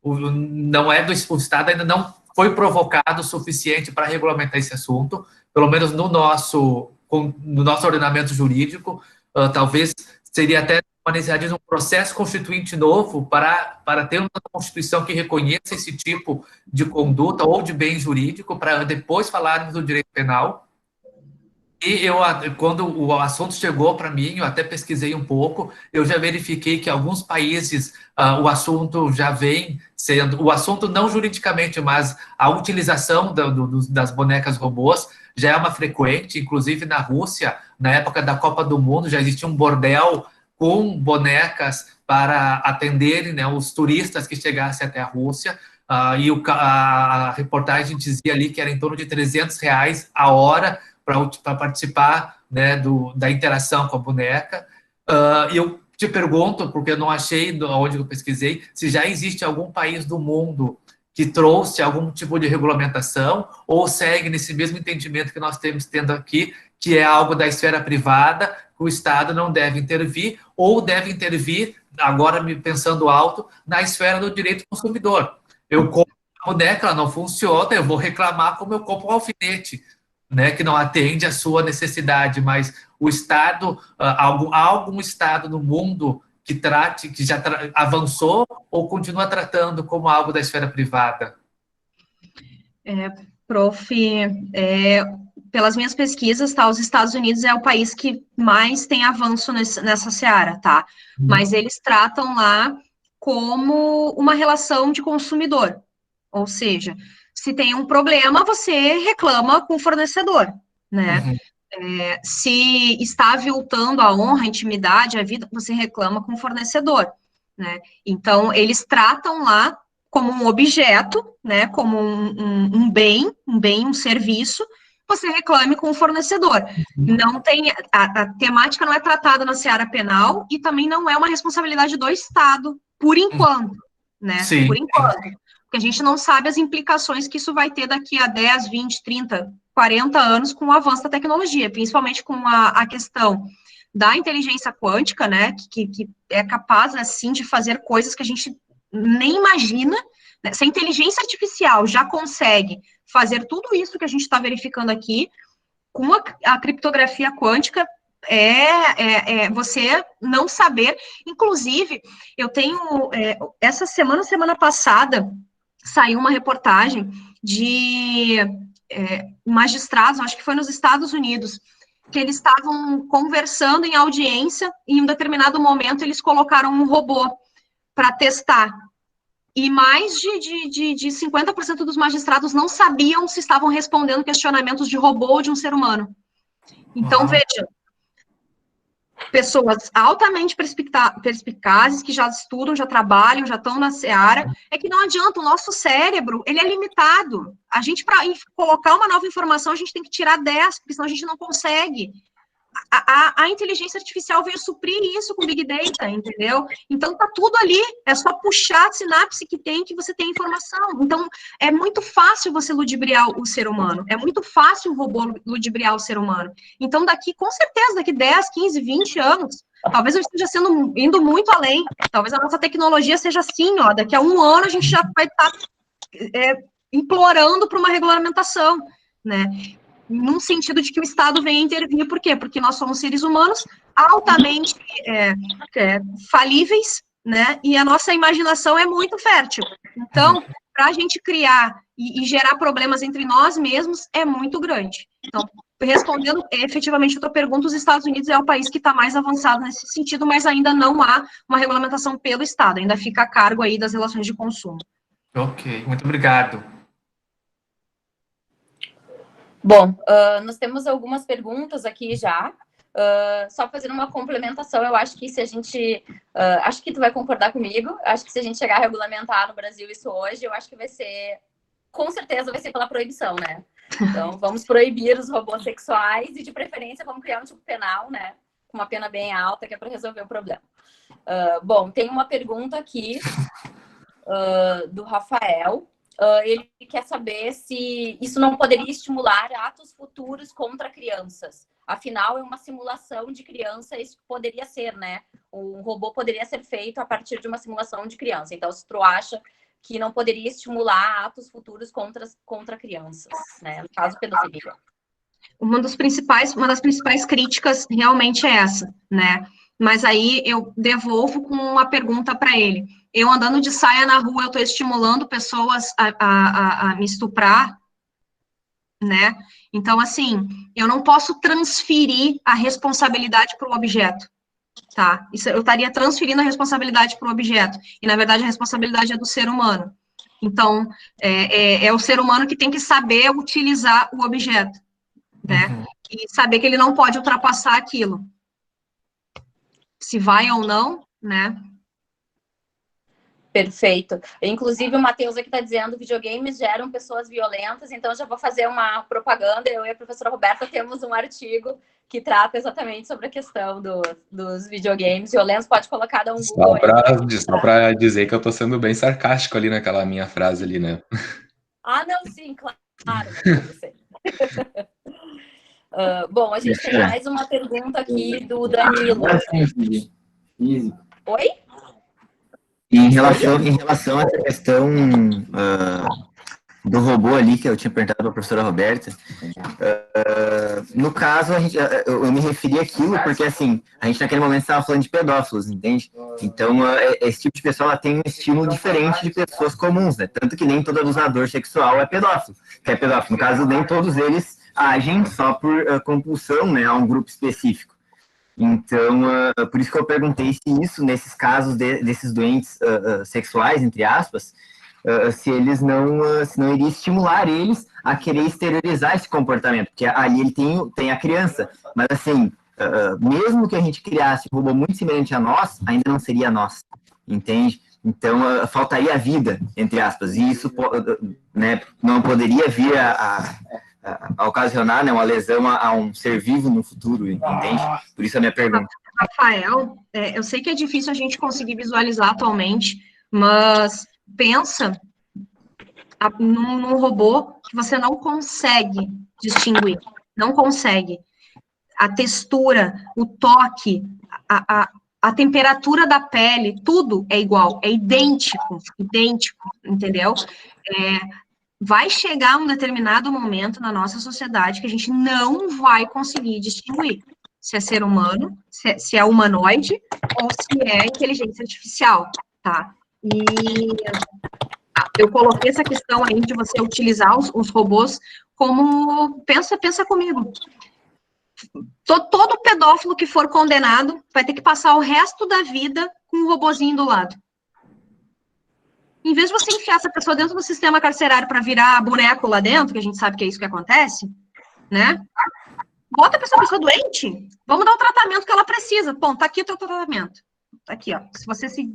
o Estado ainda não foi provocado o suficiente para regulamentar esse assunto, pelo menos no nosso ordenamento jurídico. Talvez seria até uma necessidade de um processo constituinte novo para ter uma Constituição que reconheça esse tipo de conduta ou de bem jurídico, para depois falarmos do direito penal. E quando o assunto chegou para mim, eu até pesquisei um pouco, eu já verifiquei que em alguns países o assunto já vem sendo, o assunto não juridicamente, mas a utilização das bonecas robôs já é uma frequente, inclusive na Rússia, na época da Copa do Mundo, já existia um bordel com bonecas para atenderem, né, os turistas que chegassem até a Rússia, e a reportagem dizia ali que era em torno de R$300 a hora para participar, né, da interação com a boneca. E eu te pergunto, porque eu não achei onde eu pesquisei, se já existe algum país do mundo que trouxe algum tipo de regulamentação, ou segue nesse mesmo entendimento que nós temos tendo aqui, que é algo da esfera privada, que o Estado não deve intervir, ou deve intervir, agora me pensando alto, na esfera do direito do consumidor. Eu compro a boneca, ela não funciona, eu vou reclamar como eu compro um alfinete, né, que não atende à sua necessidade, mas o Estado, há algum Estado no mundo que já avançou ou continua tratando como algo da esfera privada? Prof, pelas minhas pesquisas, tá, os Estados Unidos é o país que mais tem avanço nessa seara, tá? Mas eles tratam lá como uma relação de consumidor, ou seja, se tem um problema, você reclama com o fornecedor, né? Se está aviltando a honra, a intimidade, a vida, você reclama com o fornecedor, né? Então, eles tratam lá como um objeto, né? Como um bem, um serviço, você reclame com o fornecedor. Não tem, a temática não é tratada na seara penal e também não é uma responsabilidade do Estado, por enquanto, né? Sim. Por enquanto. Porque a gente não sabe as implicações que isso vai ter daqui a 10, 20, 30, 40 anos com o avanço da tecnologia, principalmente com a questão da inteligência quântica, né, que é capaz, assim, de fazer coisas que a gente nem imagina, né? Se a inteligência artificial já consegue fazer tudo isso que a gente está verificando aqui, com a criptografia quântica, você não saber. Inclusive, eu tenho, essa semana passada, saiu uma reportagem de magistrados, acho que foi nos Estados Unidos, que eles estavam conversando em audiência e em um determinado momento eles colocaram um robô para testar. E mais de 50% dos magistrados não sabiam se estavam respondendo questionamentos de robô ou de um ser humano. Então, veja, pessoas altamente perspicazes, que já estudam, já trabalham, já estão na seara, é que não adianta, o nosso cérebro, ele é limitado. A gente, para colocar uma nova informação, a gente tem que tirar 10, porque senão a gente não consegue. A inteligência artificial veio suprir isso com Big Data, entendeu? Então, tá tudo ali, é só puxar a sinapse que tem, que você tem informação. Então, é muito fácil você ludibriar o ser humano, é muito fácil o robô ludibriar o ser humano. Então, com certeza, daqui 10, 15, 20 anos, talvez eu esteja indo muito além, talvez a nossa tecnologia seja assim, ó, daqui a 1 ano a gente já vai estar implorando para uma regulamentação, né? num sentido de que o Estado venha intervir. Por quê? Porque nós somos seres humanos altamente falíveis, né? E a nossa imaginação é muito fértil. Então, para a gente criar e gerar problemas entre nós mesmos é muito grande. Então, respondendo efetivamente a tua pergunta, os Estados Unidos é o país que está mais avançado nesse sentido, mas ainda não há uma regulamentação pelo Estado, ainda fica a cargo aí das relações de consumo. Ok, muito obrigado. Bom, nós temos algumas perguntas aqui já. Só fazendo uma complementação, eu acho que se a gente... acho que tu vai concordar comigo. Acho que se a gente chegar a regulamentar no Brasil isso hoje, eu acho que vai ser... Com certeza vai ser pela proibição, né? Então, vamos proibir os robôs sexuais e, de preferência, vamos criar um tipo penal, né? Com uma pena bem alta, que é para resolver o problema. Bom, tem uma pergunta aqui do Rafael. Ele quer saber se isso não poderia estimular atos futuros contra crianças. Afinal, é uma simulação de criança, isso poderia ser, né? Um robô poderia ser feito a partir de uma simulação de criança. Então, se tu acha que não poderia estimular atos futuros contra crianças, né? No caso, pedofilia. Uma das principais críticas realmente é essa, né? Mas aí eu devolvo com uma pergunta para ele. Eu andando de saia na rua, eu estou estimulando pessoas a me estuprar, né? Então, assim, eu não posso transferir a responsabilidade para o objeto, tá? Eu estaria transferindo a responsabilidade para o objeto, e, na verdade, a responsabilidade é do ser humano. Então, é o ser humano que tem que saber utilizar o objeto, né? E saber que ele não pode ultrapassar aquilo. Se vai ou não, né? Perfeito. Inclusive, o Matheus aqui está dizendo que videogames geram pessoas violentas, então já vou fazer uma propaganda. Eu e a professora Roberta temos um artigo que trata exatamente sobre a questão dos videogames violentos. Pode colocar, dar um Google aí. Só para dizer que eu estou sendo bem sarcástico ali naquela minha frase ali, né? Ah, não, sim, claro, Matheus, eu sei. Bom, a gente tem mais uma pergunta aqui do Danilo. Oi? Em relação a essa questão do robô ali, que eu tinha perguntado para a professora Roberta, no caso, eu me referi àquilo porque, assim, a gente naquele momento estava falando de pedófilos, entende? Então, esse tipo de pessoa ela tem um estímulo diferente de pessoas comuns, né? Tanto que nem todo abusador sexual é pedófilo. No caso, nem todos eles agem só por compulsão, né, a um grupo específico. Então, por isso que eu perguntei se isso, nesses casos desses doentes sexuais, entre aspas, se não iria estimular eles a querer exteriorizar esse comportamento, porque ali ele tem a criança, mas assim, mesmo que a gente criasse um robô muito semelhante a nós, ainda não seria nós, entende? Então, faltaria vida, entre aspas, e isso né, não poderia vir a ocasionar, né, uma lesão a um ser vivo no futuro, entende? Por isso a minha pergunta. Rafael, eu sei que é difícil a gente conseguir visualizar atualmente, mas pensa num robô que você não consegue distinguir, não consegue. A textura, o toque, a temperatura da pele, tudo é igual, é idêntico, entendeu? Vai chegar um determinado momento na nossa sociedade que a gente não vai conseguir distinguir se é ser humano, se é humanoide ou se é inteligência artificial, tá? E eu coloquei essa questão aí de você utilizar os robôs como... Pensa comigo. Todo pedófilo que for condenado vai ter que passar o resto da vida com um robozinho do lado. Em vez de você enfiar essa pessoa dentro do sistema carcerário para virar boneco lá dentro, que a gente sabe que é isso que acontece, né? Bota a pessoa doente, vamos dar o tratamento que ela precisa. Bom, tá aqui o teu tratamento. Tá aqui, ó. Se você se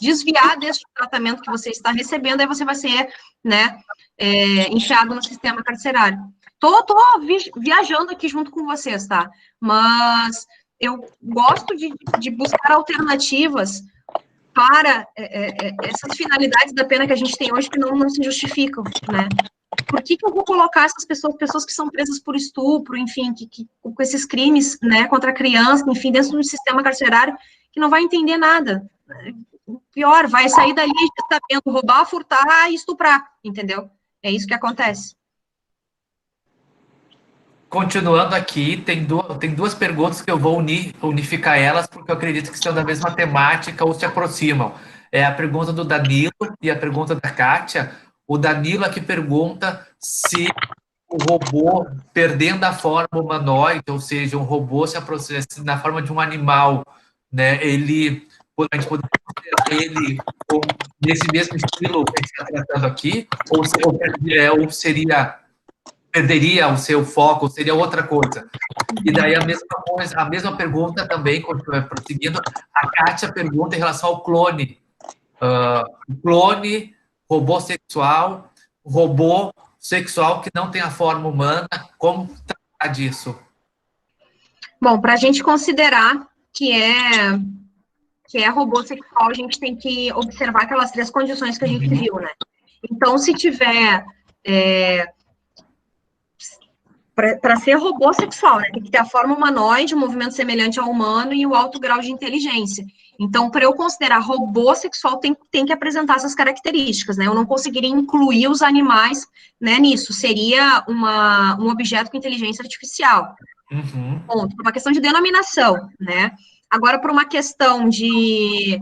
desviar desse tratamento que você está recebendo, aí você vai ser, né, enfiado no sistema carcerário. Tô viajando aqui junto com vocês, tá? Mas eu gosto de buscar alternativas para essas finalidades da pena que a gente tem hoje que não se justificam, né? Por que eu vou colocar essas pessoas que são presas por estupro, enfim, com esses crimes, né, contra a criança, enfim, dentro do sistema carcerário, que não vai entender nada? Pior, vai sair dali sabendo roubar, furtar e estuprar, entendeu? É isso que acontece. continuando aqui, tem duas perguntas que eu vou unificar elas, porque eu acredito que são da mesma temática ou se aproximam. É a pergunta do Danilo e a pergunta da Kátia. O Danilo aqui pergunta se o robô perdendo a forma humanoide, ou seja, um robô se aproxima na forma de um animal, né? A gente poderia considerar ele nesse mesmo estilo que a gente está tratando aqui, ou seria perderia o seu foco, seria outra coisa. E daí a mesma coisa, a mesma pergunta também, prosseguindo, a Kátia pergunta em relação ao clone. Clone, robô sexual que não tem a forma humana, como tratar disso? Bom, para a gente considerar que é robô sexual, a gente tem que observar aquelas 3 condições que a gente viu, né? Então, se tiver... Para ser robô sexual, né? Tem que ter a forma humanoide, um movimento semelhante ao humano e o alto grau de inteligência. Então, para eu considerar robô sexual, tem que apresentar essas características, né? Eu não conseguiria incluir os animais, né, nisso. Seria um objeto com inteligência artificial. Ponto. Por uma questão de denominação, né? Agora, por uma questão de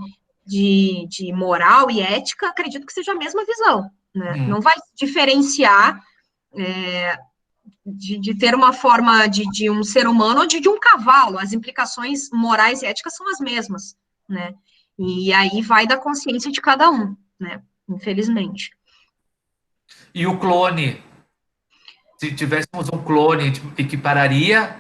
moral e ética, acredito que seja a mesma visão, né? Não vai diferenciar... De ter uma forma de um ser humano ou de um cavalo, as implicações morais e éticas são as mesmas, né? E aí vai da consciência de cada um, né? Infelizmente. E o clone? Se tivéssemos um clone, equipararia?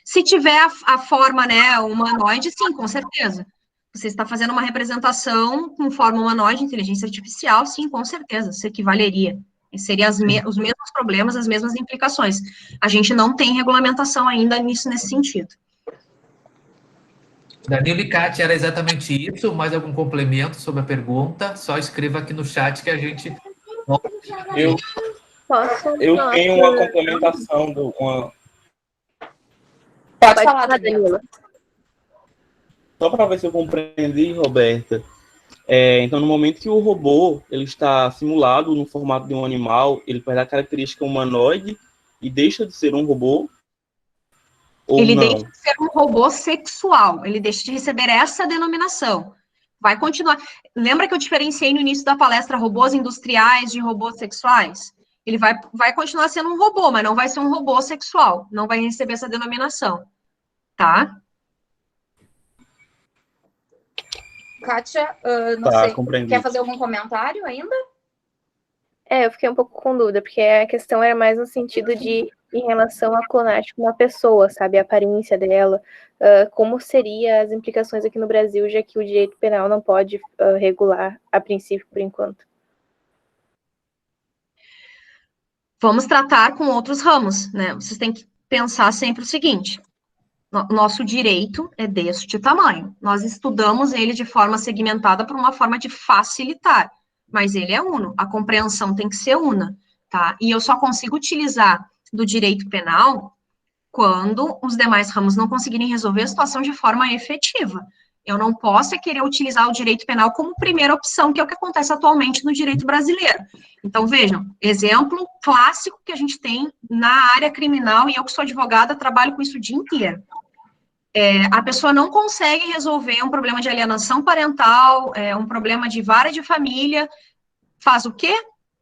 Se tiver a forma, né, humanoide, sim, com certeza. Você está fazendo uma representação com forma humanoide, inteligência artificial, sim, com certeza, se equivaleria. Seriam os mesmos problemas, as mesmas implicações. A gente não tem regulamentação ainda nesse sentido. Danilo e Kátia, era exatamente isso. Mais algum complemento sobre a pergunta? Só escreva aqui no chat que a gente... Eu tenho uma complementação Pode falar, Danilo. Só para ver se eu compreendi, Roberta. Então, no momento que o robô ele está simulado no formato de um animal, ele perde a característica humanoide e deixa de ser um robô? Ou ele não? Deixa de ser um robô sexual, ele deixa de receber essa denominação. Vai continuar. Lembra que eu diferenciei no início da palestra robôs industriais de robôs sexuais? Ele vai continuar sendo um robô, mas não vai ser um robô sexual, não vai receber essa denominação, tá? Kátia, não sei, compreendi. quer fazer algum comentário ainda? Eu fiquei um pouco com dúvida, porque a questão era mais no sentido em relação à clonagem com uma pessoa, sabe, a aparência dela, como seriam as implicações aqui no Brasil, já que o direito penal não pode regular, a princípio, por enquanto. Vamos tratar com outros ramos, né? Vocês têm que pensar sempre o seguinte: nosso direito é deste tamanho. Nós estudamos ele de forma segmentada por uma forma de facilitar, mas ele é uno, a compreensão tem que ser una, tá? E eu só consigo utilizar do direito penal quando os demais ramos não conseguirem resolver a situação de forma efetiva. Eu não posso querer utilizar o direito penal como primeira opção, que é o que acontece atualmente no direito brasileiro. Então, vejam, exemplo clássico que a gente tem na área criminal, e eu que sou advogada, trabalho com isso o dia inteiro. A pessoa não consegue resolver um problema de alienação parental, um problema de vara de família, faz o quê?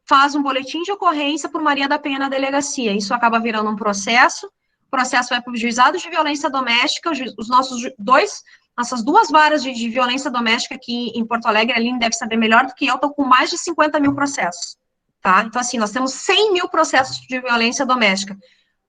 Faz um boletim de ocorrência por Maria da Penha na delegacia. Isso acaba virando um processo, o processo vai para o juizado de violência doméstica, nossas duas varas de violência doméstica aqui em Porto Alegre, a Aline deve saber melhor do que eu, estou com mais de 50 mil processos, tá? Então, assim, nós temos 100 mil processos de violência doméstica.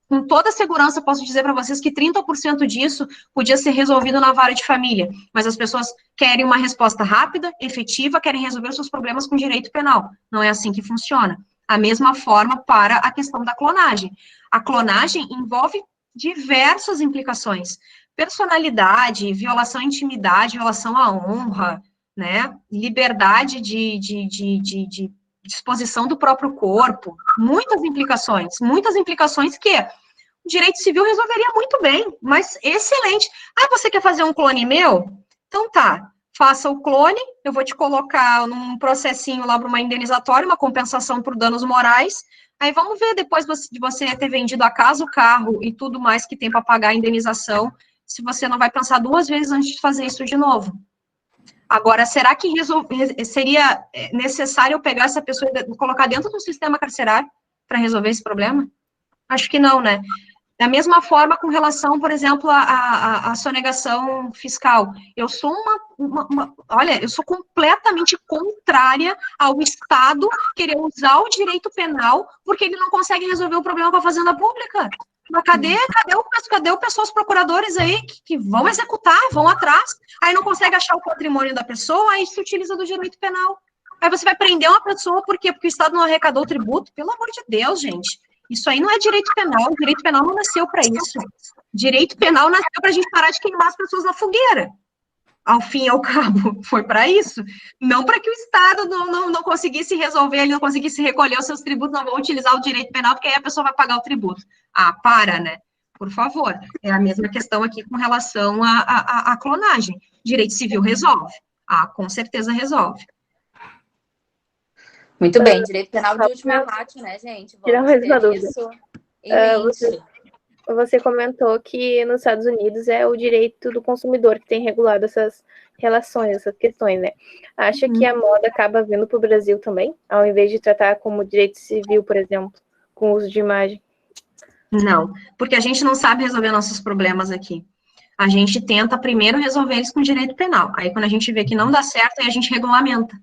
Com toda segurança, posso dizer para vocês que 30% disso podia ser resolvido na vara de família, mas as pessoas querem uma resposta rápida, efetiva, querem resolver os seus problemas com direito penal. Não é assim que funciona. A mesma forma para a questão da clonagem. A clonagem envolve diversas implicações. Personalidade, violação à intimidade, violação à honra, né? Liberdade de disposição do próprio corpo, muitas implicações que o direito civil resolveria muito bem, mas excelente. Você quer fazer um clone meu? Então tá, faça o clone, eu vou te colocar num processinho lá para uma indenizatória, uma compensação por danos morais, aí vamos ver, depois de você ter vendido a casa, o carro e tudo mais que tem para pagar a indenização, se você não vai pensar 2 vezes antes de fazer isso de novo. Agora, será que seria necessário eu pegar essa pessoa e colocar dentro do sistema carcerário para resolver esse problema? Acho que não, né? Da mesma forma com relação, por exemplo, à sonegação fiscal. Eu sou olha, eu sou completamente contrária ao Estado querer usar o direito penal porque ele não consegue resolver o problema com a fazenda pública. Mas cadê o pessoal, os procuradores aí que vão executar, vão atrás, aí não consegue achar o patrimônio da pessoa, aí se utiliza do direito penal. Aí você vai prender uma pessoa, por quê? Porque o Estado não arrecadou o tributo? Pelo amor de Deus, gente. Isso aí não é direito penal, o direito penal não nasceu para isso. Direito penal nasceu para a gente parar de queimar as pessoas na fogueira. Ao fim e ao cabo, foi para isso. Não para que o Estado não conseguisse resolver, ele não conseguisse recolher os seus tributos, não vão utilizar o direito penal, porque aí a pessoa vai pagar o tributo. Ah, para, né? Por favor. É a mesma questão aqui com relação à clonagem. Direito civil resolve? Ah, com certeza resolve. Muito bem, direito penal de última ratio, né, gente? Vamos ter isso em mente. Você comentou que nos Estados Unidos é o direito do consumidor que tem regulado essas relações, essas questões, né? Acha que a moda acaba vindo para o Brasil também, ao invés de tratar como direito civil, por exemplo, com uso de imagem? Não, porque a gente não sabe resolver nossos problemas aqui. A gente tenta primeiro resolver eles com direito penal. Aí, quando a gente vê que não dá certo, aí a gente regulamenta.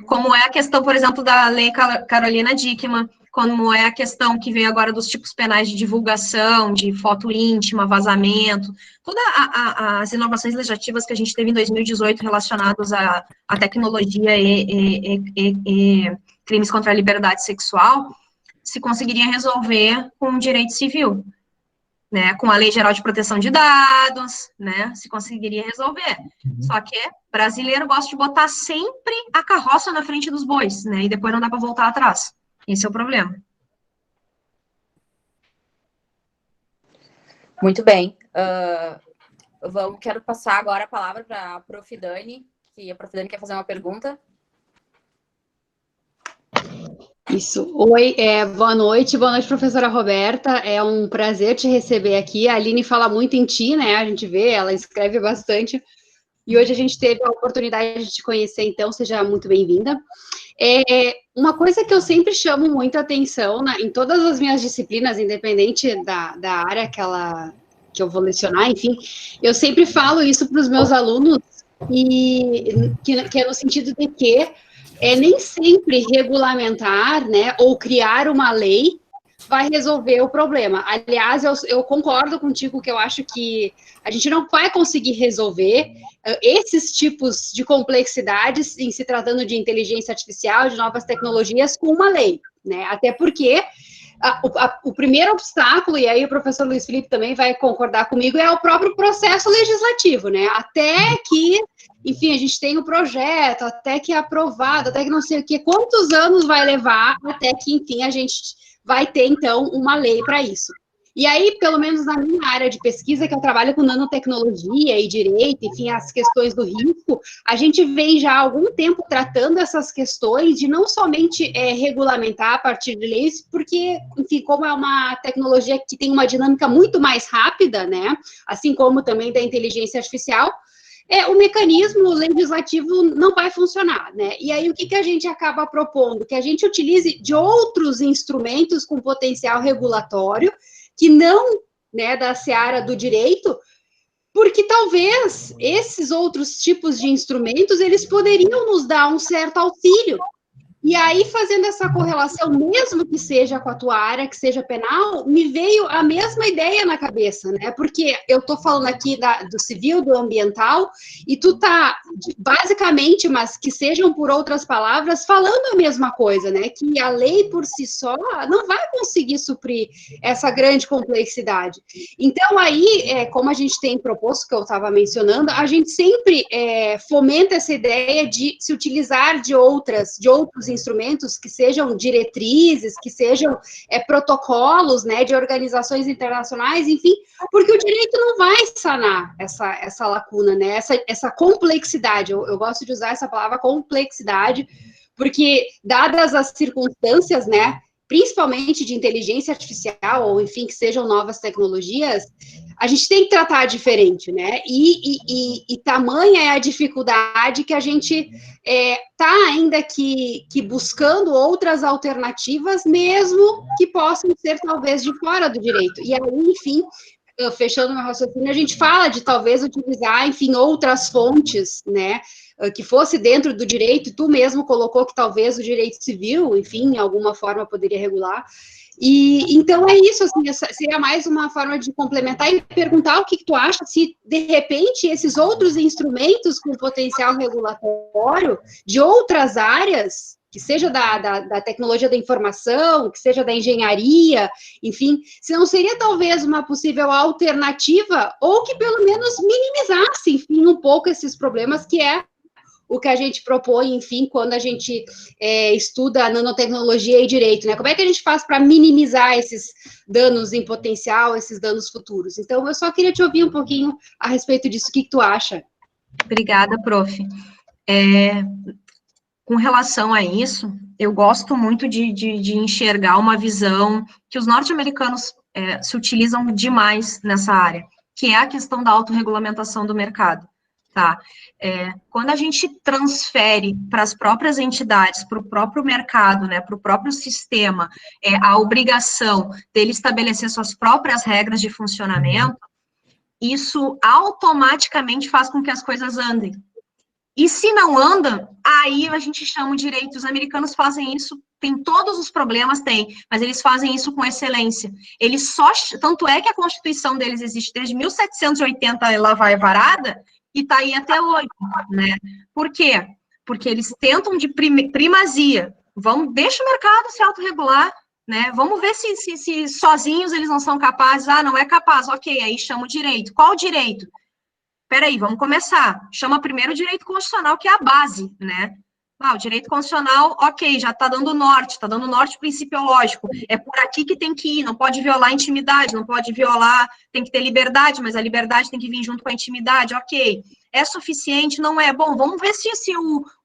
Como é a questão, por exemplo, da lei Carolina Dickmann, como é a questão que veio agora dos tipos penais de divulgação, de foto íntima, vazamento, todas as inovações legislativas que a gente teve em 2018 relacionadas à tecnologia e crimes contra a liberdade sexual, se conseguiria resolver com o direito civil, né, com a Lei Geral de Proteção de Dados, né, se conseguiria resolver. Só que brasileiro gosta de botar sempre a carroça na frente dos bois, né, e depois não dá para voltar atrás. Esse é o problema. Muito bem. Quero passar agora a palavra para a Prof. Dani, que a Prof. Dani quer fazer uma pergunta. Isso. Oi, boa noite, professora Roberta. É um prazer te receber aqui. A Aline fala muito em ti, né? A gente vê, ela escreve bastante. E hoje a gente teve a oportunidade de te conhecer, então seja muito bem-vinda. Uma coisa que eu sempre chamo muita atenção em todas as minhas disciplinas, independente da área que eu vou lecionar, enfim, eu sempre falo isso para os meus alunos, que é no sentido de que nem sempre regulamentar, né, ou criar uma lei vai resolver o problema. Aliás, eu concordo contigo que eu acho que a gente não vai conseguir resolver esses tipos de complexidades em se tratando de inteligência artificial, de novas tecnologias, com uma lei, né? Até porque o primeiro obstáculo, e aí o professor Luiz Felipe também vai concordar comigo, é o próprio processo legislativo, né? Até que, enfim, a gente tem o projeto, até que é aprovado, até que não sei o quê, quantos anos vai levar até que, enfim, a gente vai ter, então, uma lei para isso. E aí, pelo menos na minha área de pesquisa, que eu trabalho com nanotecnologia e direito, enfim, as questões do risco, a gente vem já há algum tempo tratando essas questões de não somente regulamentar a partir de leis, porque, enfim, como é uma tecnologia que tem uma dinâmica muito mais rápida, né, assim como também da inteligência artificial, o mecanismo legislativo não vai funcionar, né? E aí, o que a gente acaba propondo? Que a gente utilize de outros instrumentos com potencial regulatório, que não, né, da seara do direito, porque talvez esses outros tipos de instrumentos, eles poderiam nos dar um certo auxílio. E aí, fazendo essa correlação, mesmo que seja com a tua área, que seja penal, me veio a mesma ideia na cabeça, né? Porque eu estou falando aqui do civil, do ambiental, e tu tá, basicamente, mas que sejam por outras palavras, falando a mesma coisa, né? Que a lei por si só não vai conseguir suprir essa grande complexidade. Então, aí, como a gente tem proposto, que eu estava mencionando, a gente sempre fomenta essa ideia de se utilizar de outros instrumentos que sejam diretrizes, que sejam protocolos, né, de organizações internacionais, enfim, porque o direito não vai sanar essa lacuna, né, essa complexidade, eu gosto de usar essa palavra complexidade, porque, dadas as circunstâncias, né, principalmente de inteligência artificial, ou enfim, que sejam novas tecnologias, a gente tem que tratar diferente, né? E tamanha é a dificuldade que a gente está ainda que buscando outras alternativas, mesmo que possam ser talvez de fora do direito. E aí, enfim, fechando meu raciocínio, a gente fala de talvez utilizar, enfim, outras fontes, né, que fosse dentro do direito, tu mesmo colocou que talvez o direito civil, enfim, de alguma forma poderia regular, e então é isso, assim, seria mais uma forma de complementar e perguntar o que tu acha, se de repente esses outros instrumentos com potencial regulatório de outras áreas, que seja da tecnologia da informação, que seja da engenharia, enfim, se não seria talvez uma possível alternativa, ou que pelo menos minimizasse, enfim, um pouco esses problemas, que é o que a gente propõe, enfim, quando a gente estuda nanotecnologia e direito, né? Como é que a gente faz para minimizar esses danos em potencial, esses danos futuros? Então, eu só queria te ouvir um pouquinho a respeito disso, o que tu acha? Obrigada, prof. Com relação a isso, eu gosto muito de enxergar uma visão que os norte-americanos se utilizam demais nessa área, que é a questão da autorregulamentação do mercado, tá? Quando a gente transfere para as próprias entidades, para o próprio mercado, né, para o próprio sistema, a obrigação dele estabelecer suas próprias regras de funcionamento, isso automaticamente faz com que as coisas andem. E se não anda, aí a gente chama o direito. Os americanos fazem isso, tem todos os problemas, mas eles fazem isso com excelência. Tanto é que a Constituição deles existe desde 1780, ela vai varada, e está aí até hoje, né? Por quê? Porque eles tentam de primazia. Deixa o mercado se autorregular, né? Vamos ver se sozinhos eles não são capazes. Ah, não é capaz, ok, aí chama o direito. Qual o direito? Peraí, vamos começar. Chama primeiro o direito constitucional, que é a base, né? O direito constitucional, ok, já está dando norte principiológico. É por aqui que tem que ir, não pode violar a intimidade, não pode violar, tem que ter liberdade, mas a liberdade tem que vir junto com a intimidade, ok. É suficiente? Não é. Bom, vamos ver se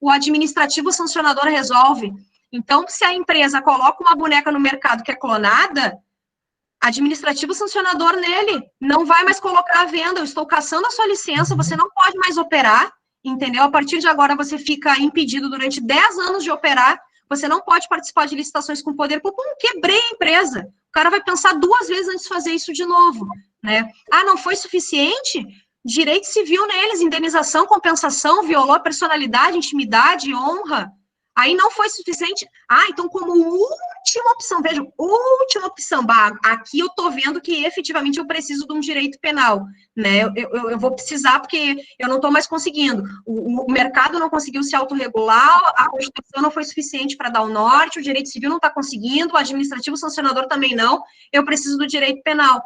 o administrativo sancionador resolve. Então, se a empresa coloca uma boneca no mercado que é clonada, administrativo sancionador nele, não vai mais colocar à venda, eu estou cassando a sua licença, você não pode mais operar, entendeu? A partir de agora você fica impedido durante 10 anos de operar, você não pode participar de licitações com poder público, quebrei a empresa. O cara vai pensar 2 vezes antes de fazer isso de novo, né? Ah, não foi suficiente? Direito civil neles, indenização, compensação, violou a personalidade, intimidade, honra. Aí não foi suficiente. Ah, então como última opção, veja, última opção, aqui eu tô vendo que efetivamente eu preciso de um direito penal, né? Eu vou precisar porque eu não tô mais conseguindo. O mercado não conseguiu se autorregular, a Constituição não foi suficiente para dar o norte, o direito civil não está conseguindo, o administrativo sancionador também não, eu preciso do direito penal.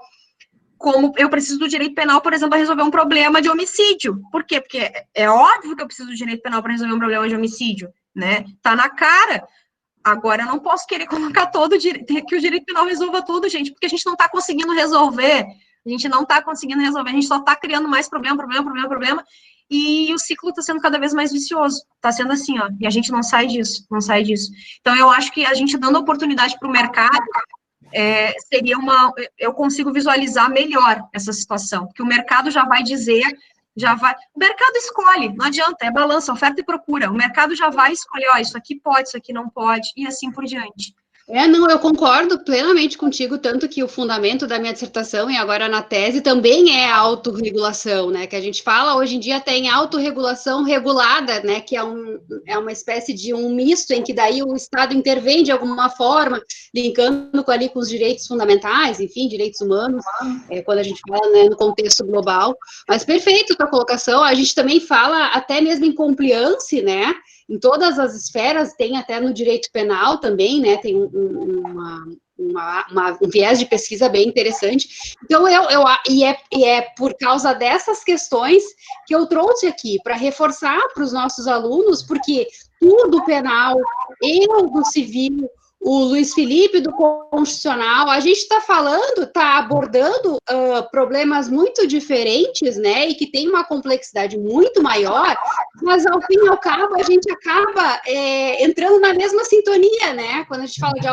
Como eu preciso do direito penal, por exemplo, para resolver um problema de homicídio. Por quê? Porque é óbvio que eu preciso do direito penal para resolver um problema de homicídio, né? Tá na cara. Agora, eu não posso querer colocar que o direito penal resolva tudo, gente, porque a gente não está conseguindo resolver. A gente não está conseguindo resolver, a gente só está criando mais problema, e o ciclo está sendo cada vez mais vicioso. Está sendo assim, ó, e a gente não sai disso. Então, eu acho que a gente dando oportunidade para o mercado, eu consigo visualizar melhor essa situação, porque o mercado já vai dizer, o mercado escolhe, não adianta, é balança, oferta e procura, o mercado já vai escolher, ó, isso aqui pode, isso aqui não pode, e assim por diante. Não, eu concordo plenamente contigo, tanto que o fundamento da minha dissertação e agora na tese também é a autorregulação, né, que a gente fala, hoje em dia tem autorregulação regulada, né, que é uma espécie de um misto em que daí o Estado intervém de alguma forma, linkando ali com os direitos fundamentais, enfim, direitos humanos, quando a gente fala, né, no contexto global, mas perfeito a tua colocação, a gente também fala até mesmo em compliance, né, em todas as esferas, tem até no direito penal também, né, tem um viés de pesquisa bem interessante. Então, é por causa dessas questões que eu trouxe aqui, para reforçar para os nossos alunos, porque do penal, eu do civil, o Luiz Felipe do constitucional, a gente está abordando problemas muito diferentes, né, e que tem uma complexidade muito maior, mas ao fim e ao cabo a gente acaba entrando na mesma sintonia, né, quando a gente fala de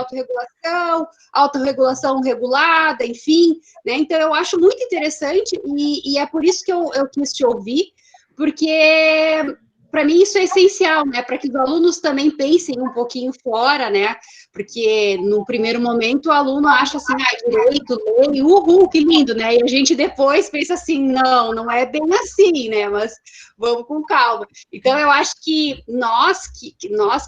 autorregulação regulada, enfim, né, então eu acho muito interessante e é por isso que eu quis te ouvir, porque para mim isso é essencial, né, para que os alunos também pensem um pouquinho fora, né, porque no primeiro momento o aluno acha assim, direito, lei, uhul, que lindo, né, e a gente depois pensa assim, não é bem assim, né, mas vamos com calma. Então eu acho que nós que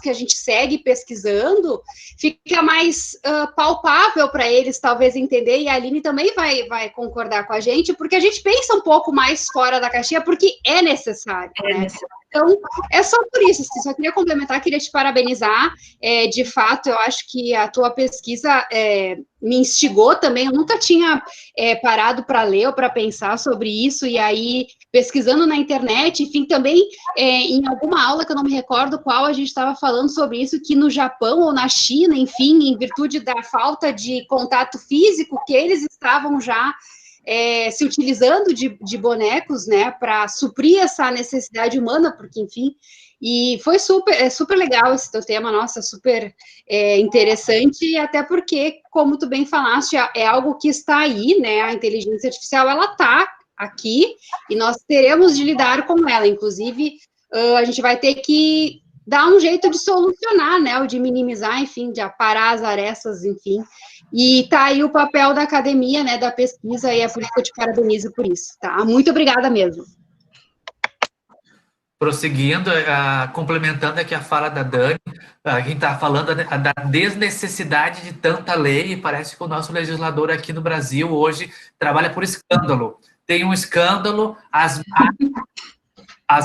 a gente segue pesquisando, fica mais palpável para eles talvez entender, e a Aline também vai concordar com a gente, porque a gente pensa um pouco mais fora da caixinha, porque é necessário, né? Então, é só por isso, assim, só queria complementar, queria te parabenizar, de fato, eu acho que a tua pesquisa me instigou também, eu nunca tinha parado para ler ou para pensar sobre isso, e aí, pesquisando na internet, enfim, também em alguma aula que eu não me recordo qual, a gente estava falando sobre isso, que no Japão ou na China, enfim, em virtude da falta de contato físico, que eles estavam já se utilizando de bonecos, né, para suprir essa necessidade humana, porque, enfim, e foi super legal esse teu tema, nossa, super interessante, até porque, como tu bem falaste, é algo que está aí, né, a inteligência artificial, ela está aqui, e nós teremos de lidar com ela, inclusive, a gente vai ter que dar um jeito de solucionar, né, ou de minimizar, enfim, de aparar as arestas, enfim, e tá aí o papel da academia, né, da pesquisa, e é por isso que eu te parabenizo por isso, tá? Muito obrigada mesmo. Prosseguindo, complementando aqui a fala da Dani, a gente está falando da desnecessidade de tanta lei, e parece que o nosso legislador aqui no Brasil hoje trabalha por escândalo. Tem um escândalo, as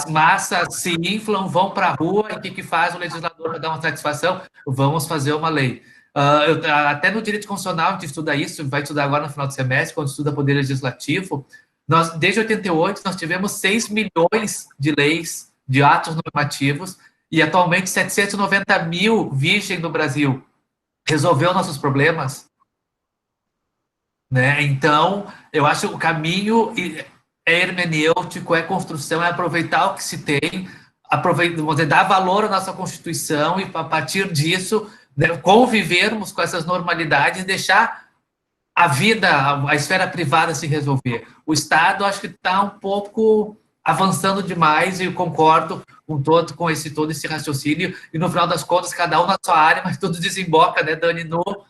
massas se inflam, vão para a rua, e o que faz o legislador para dar uma satisfação? Vamos fazer uma lei. Até no direito constitucional a gente estuda isso, vai estudar agora no final do semestre, quando estuda poder legislativo. Nós, desde 88, nós tivemos 6 milhões de leis, de atos normativos, e atualmente 790 mil vigem no Brasil. Resolveu nossos problemas? Né? Então, eu acho que o caminho é hermenêutico, é construção, é aproveitar o que se tem, dar valor à nossa Constituição e, a partir disso, né, convivermos com essas normalidades, deixar a vida, a esfera privada se resolver. O Estado, acho que está um pouco avançando demais, e eu concordo com todo esse raciocínio, e no final das contas, cada um na sua área, mas tudo desemboca, né, Dani, no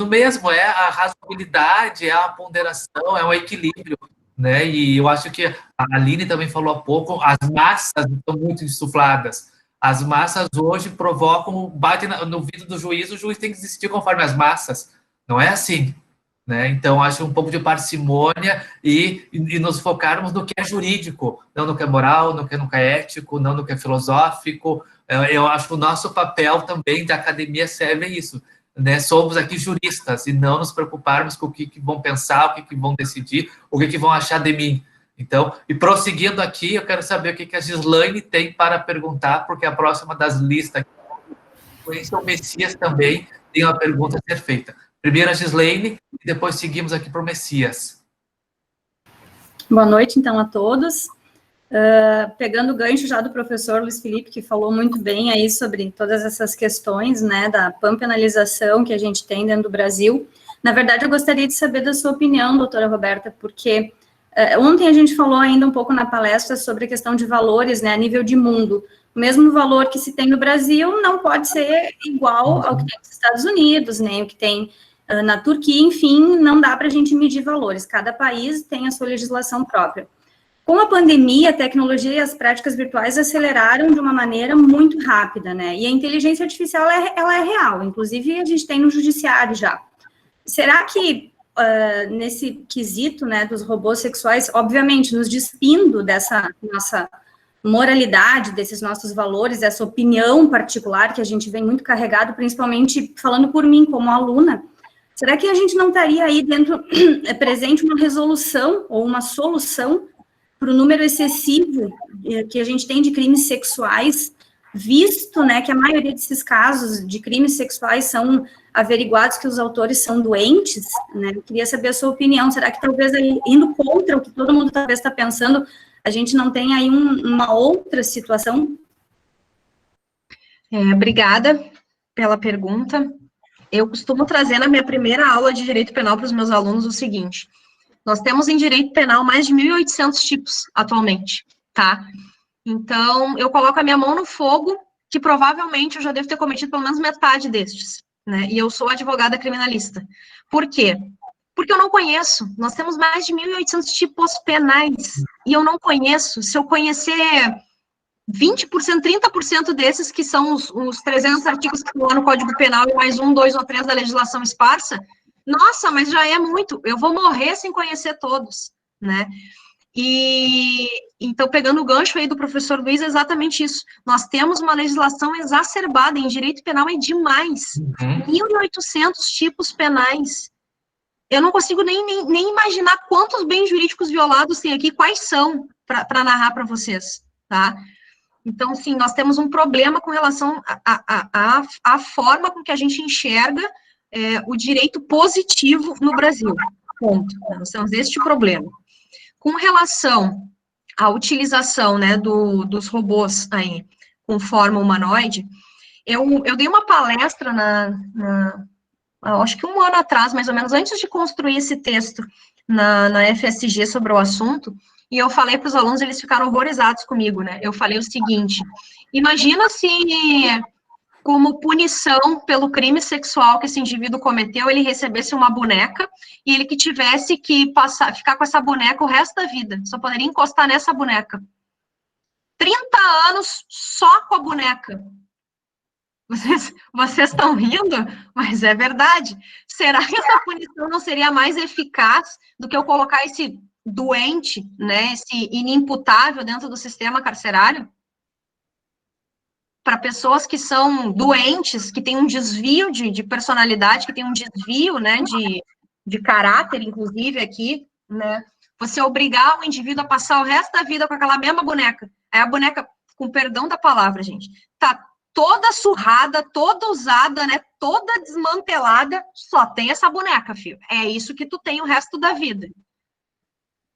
mesmo, é a razoabilidade, é a ponderação, é um equilíbrio, né, e eu acho que a Aline também falou há pouco, as massas estão muito insufladas. As massas hoje provocam, bate no vidro do juiz, o juiz tem que existir conforme as massas. Não é assim, né? Então, acho um pouco de parcimônia e nos focarmos no que é jurídico, não no que é moral, no que é ético, não no que é filosófico. Eu acho que o nosso papel também da academia serve a isso, né? Somos aqui juristas, e não nos preocuparmos com o que vão pensar, o que vão decidir, o que vão achar de mim. Então, e prosseguindo aqui, eu quero saber o que a Gislaine tem para perguntar, porque a próxima das listas, o Messias também tem uma pergunta a ser feita. Primeiro a Gislaine, e depois seguimos aqui para o Messias. Boa noite, então, a todos. Pegando o gancho já do professor Luiz Felipe, que falou muito bem aí sobre todas essas questões, né, da panpenalização que a gente tem dentro do Brasil. Na verdade, eu gostaria de saber da sua opinião, doutora Roberta, porque ontem a gente falou ainda um pouco na palestra sobre a questão de valores, né, a nível de mundo. O mesmo valor que se tem no Brasil não pode ser igual ao que tem nos Estados Unidos, nem o que tem na Turquia, enfim, não dá para a gente medir valores. Cada país tem a sua legislação própria. Com a pandemia, a tecnologia e as práticas virtuais aceleraram de uma maneira muito rápida, né, e a inteligência artificial, ela é real, inclusive a gente tem no judiciário já. Será que nesse quesito, né, dos robôs sexuais, obviamente, nos despindo dessa nossa moralidade, desses nossos valores, dessa opinião particular que a gente vem muito carregado, principalmente falando por mim como aluna, será que a gente não estaria aí dentro, presente uma resolução ou uma solução para o número excessivo que a gente tem de crimes sexuais, visto, né, que a maioria desses casos de crimes sexuais são averiguados que os autores são doentes, né? Eu queria saber a sua opinião. Será que talvez aí, indo contra o que todo mundo talvez está pensando, a gente não tem aí uma outra situação? Obrigada pela pergunta. Eu costumo trazer na minha primeira aula de direito penal para os meus alunos o seguinte: nós temos em direito penal mais de 1.800 tipos atualmente, tá? Então, eu coloco a minha mão no fogo que provavelmente eu já devo ter cometido pelo menos metade destes, né? E eu sou advogada criminalista. Por quê? Porque eu não conheço. Nós temos mais de 1.800 tipos penais e eu não conheço. Se eu conhecer 20%, 30% desses, que são os 300 artigos que estão lá no Código Penal e mais 1, 2 ou 3 da legislação esparsa, nossa, mas já é muito. Eu vou morrer sem conhecer todos, né? E, então, pegando o gancho aí do professor Luiz, é exatamente isso. Nós temos uma legislação exacerbada, em direito penal é demais. 1.800 tipos penais. Eu não consigo nem imaginar quantos bens jurídicos violados tem aqui, quais são, para narrar para vocês, tá? Então, sim, nós temos um problema com relação à forma com que a gente enxerga o direito positivo no Brasil. Ponto. Nós temos este problema. Com relação à utilização, né, dos robôs aí, com forma humanoide, eu dei uma palestra acho que 1 ano atrás, mais ou menos, antes de construir esse texto na FSG sobre o assunto, e eu falei para os alunos, eles ficaram horrorizados comigo, né? Eu falei o seguinte: imagina se, como punição pelo crime sexual que esse indivíduo cometeu, ele recebesse uma boneca e ele que tivesse que ficar com essa boneca o resto da vida, só poderia encostar nessa boneca. 30 anos só com a boneca. Vocês estão rindo, mas é verdade. Será que essa punição não seria mais eficaz do que eu colocar esse doente, né, esse inimputável dentro do sistema carcerário? Para pessoas que são doentes, que têm um desvio de personalidade, que têm um desvio, né, de caráter, inclusive, aqui, né, você obrigar o indivíduo a passar o resto da vida com aquela mesma boneca. Aí a boneca, com perdão da palavra, gente, tá toda surrada, toda usada, né, toda desmantelada, só tem essa boneca, filho. É isso que tu tem o resto da vida,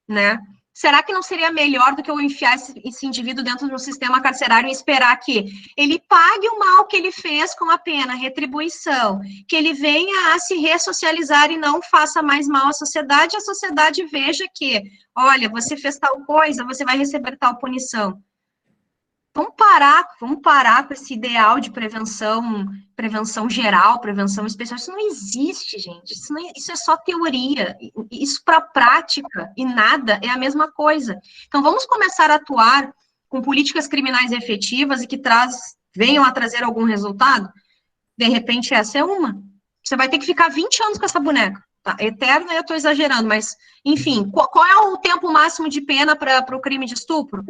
né? Será que não seria melhor do que eu enfiar esse indivíduo dentro de um sistema carcerário e esperar que ele pague o mal que ele fez com a pena, retribuição, que ele venha a se ressocializar e não faça mais mal à sociedade, e a sociedade veja que, olha, você fez tal coisa, você vai receber tal punição. Vamos parar com esse ideal de prevenção geral, prevenção especial. Isso não existe, gente. Isso é só teoria. Isso para a prática e nada é a mesma coisa. Então, vamos começar a atuar com políticas criminais efetivas e que venham a trazer algum resultado. De repente, essa é uma. Você vai ter que ficar 20 anos com essa boneca. Tá? Eterna, eu estou exagerando, mas, enfim, qual é o tempo máximo de pena para o crime de estupro?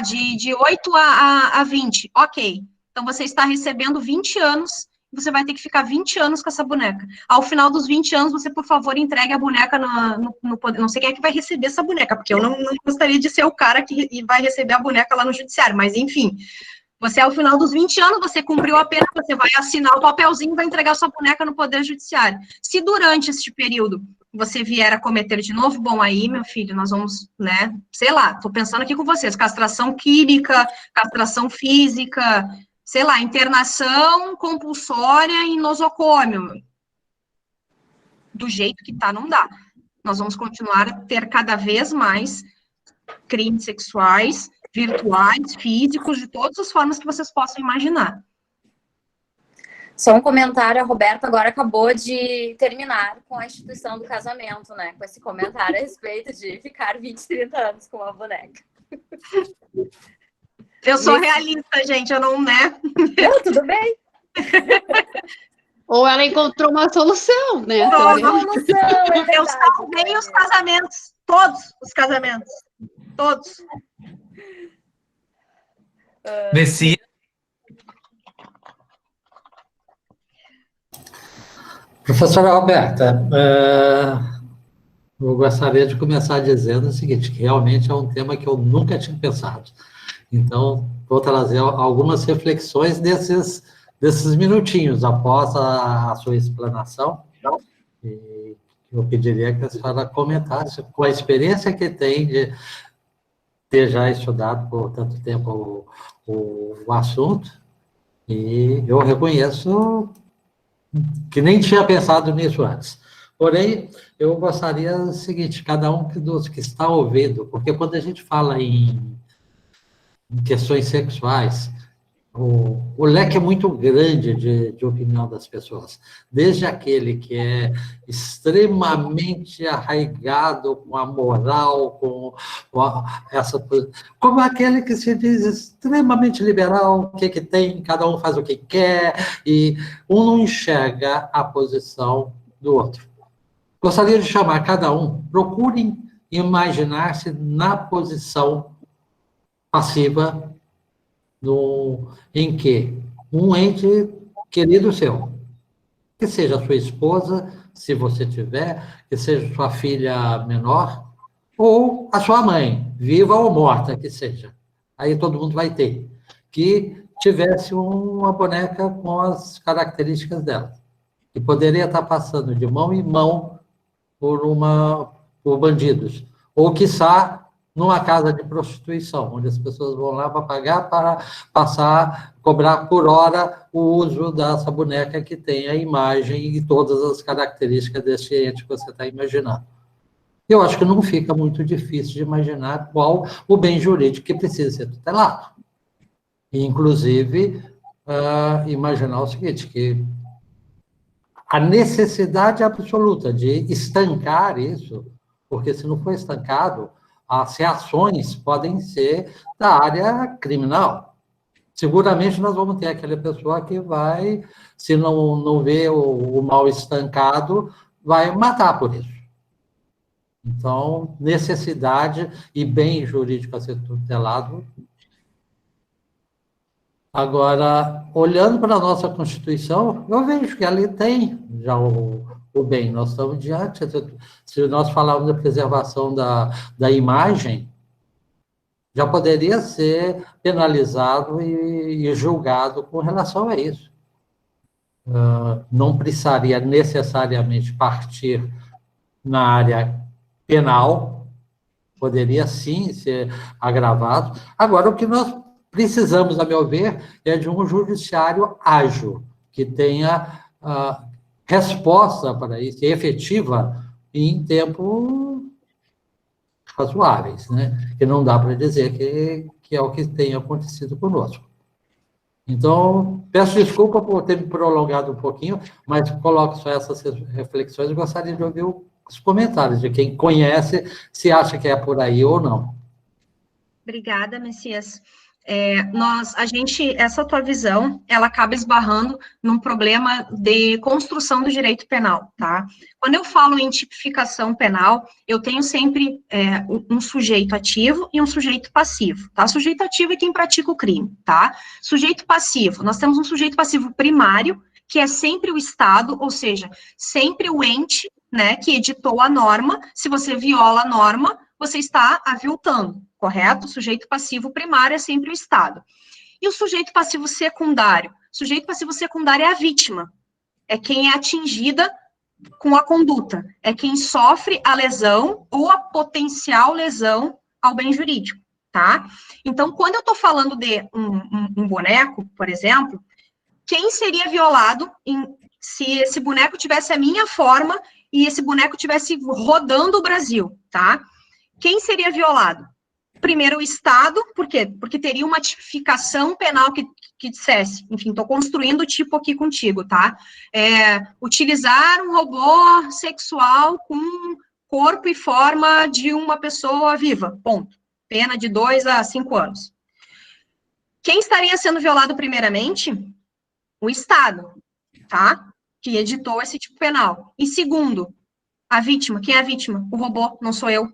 De 8 a 20. Ok. Então, você está recebendo 20 anos, você vai ter que ficar 20 anos com essa boneca. Ao final dos 20 anos, você, por favor, entregue a boneca no poder. Não sei quem é que vai receber essa boneca, porque eu não gostaria de ser o cara que vai receber a boneca lá no judiciário, mas, enfim... Você, ao final dos 20 anos, você cumpriu a pena, você vai assinar o papelzinho e vai entregar sua boneca no Poder Judiciário. Se durante este período você vier a cometer de novo, bom, aí, meu filho, nós vamos, né, sei lá, tô pensando aqui com vocês, castração química, castração física, sei lá, internação compulsória em nosocômio. Do jeito que tá, não dá. Nós vamos continuar a ter cada vez mais crimes sexuais, virtuais, físicos, de todas as formas que vocês possam imaginar. Só um comentário, a Roberta agora acabou de terminar com a instituição do casamento, né? Com esse comentário a respeito de ficar 20, 30 anos com uma boneca. Eu sou realista, gente, eu não, né? Não, tudo bem. Ou ela encontrou uma solução, né? Eu salvei os casamentos, todos os casamentos, todos. Messias. Professora Roberta, Eu gostaria de começar dizendo o seguinte, que realmente é um tema que eu nunca tinha pensado. Então, vou trazer algumas reflexões desses minutinhos após a sua explanação. E eu pediria que a senhora comentasse com a experiência que tem de ter já estudado por tanto tempo o assunto, e eu reconheço que nem tinha pensado nisso antes. Porém, eu gostaria do seguinte, cada um dos que está ouvindo, porque quando a gente fala em questões sexuais, o leque é muito grande de opinião das pessoas. Desde aquele que é extremamente arraigado com a moral, como aquele que se diz extremamente liberal, o que tem, cada um faz o que quer, e um não enxerga a posição do outro. Gostaria de chamar cada um, procurem imaginar-se na posição passiva em que um ente querido seu, que seja sua esposa, se você tiver, que seja sua filha menor, ou a sua mãe, viva ou morta, que seja. Aí todo mundo vai ter. Que tivesse uma boneca com as características dela. Que poderia estar passando de mão em mão por bandidos. Ou, quiçá, numa casa de prostituição, onde as pessoas vão lá para pagar, para cobrar por hora o uso dessa boneca que tem a imagem e todas as características desse ente que você está imaginando. Eu acho que não fica muito difícil de imaginar qual o bem jurídico que precisa ser tutelado. Inclusive, imaginar o seguinte, que a necessidade absoluta de estancar isso, porque se não for estancado, as reações podem ser da área criminal. Seguramente nós vamos ter aquela pessoa que vai, se não vê o mal estancado, vai matar por isso. Então, necessidade e bem jurídico a ser tutelado. Agora, olhando para a nossa Constituição, eu vejo que ali tem já o bem. Nós estamos diante, se nós falarmos da preservação da imagem, já poderia ser penalizado e julgado com relação a isso. Não precisaria necessariamente partir na área penal, poderia sim ser agravado. Agora, o que nós precisamos, a meu ver, é de um judiciário ágil, que tenha resposta para isso, efetiva em tempo razoáveis, né? Que não dá para dizer que é o que tem acontecido conosco. Então, peço desculpa por ter me prolongado um pouquinho, mas coloco só essas reflexões e gostaria de ouvir os comentários de quem conhece, se acha que é por aí ou não. Obrigada, Messias. Essa tua visão, ela acaba esbarrando num problema de construção do direito penal, tá? Quando eu falo em tipificação penal, eu tenho sempre um sujeito ativo e um sujeito passivo, tá? Sujeito ativo é quem pratica o crime, tá? Sujeito passivo, nós temos um sujeito passivo primário, que é sempre o Estado, ou seja, sempre o ente, né, que editou a norma. Se você viola a norma, você está aviltando, correto? O sujeito passivo primário é sempre o Estado. E o sujeito passivo secundário? O sujeito passivo secundário é a vítima, é quem é atingida com a conduta, é quem sofre a lesão ou a potencial lesão ao bem jurídico, tá? Então, quando eu estou falando de um boneco, por exemplo, quem seria violado se esse boneco tivesse a minha forma e esse boneco estivesse rodando o Brasil, tá? Quem seria violado? Primeiro, o Estado, por quê? Porque teria uma tipificação penal que dissesse, enfim, estou construindo o tipo aqui contigo, tá? Utilizar um robô sexual com corpo e forma de uma pessoa viva, ponto. Pena de 2 a 5 anos. Quem estaria sendo violado primeiramente? O Estado, tá? Que editou esse tipo penal. E segundo, a vítima. Quem é a vítima? O robô, não sou eu.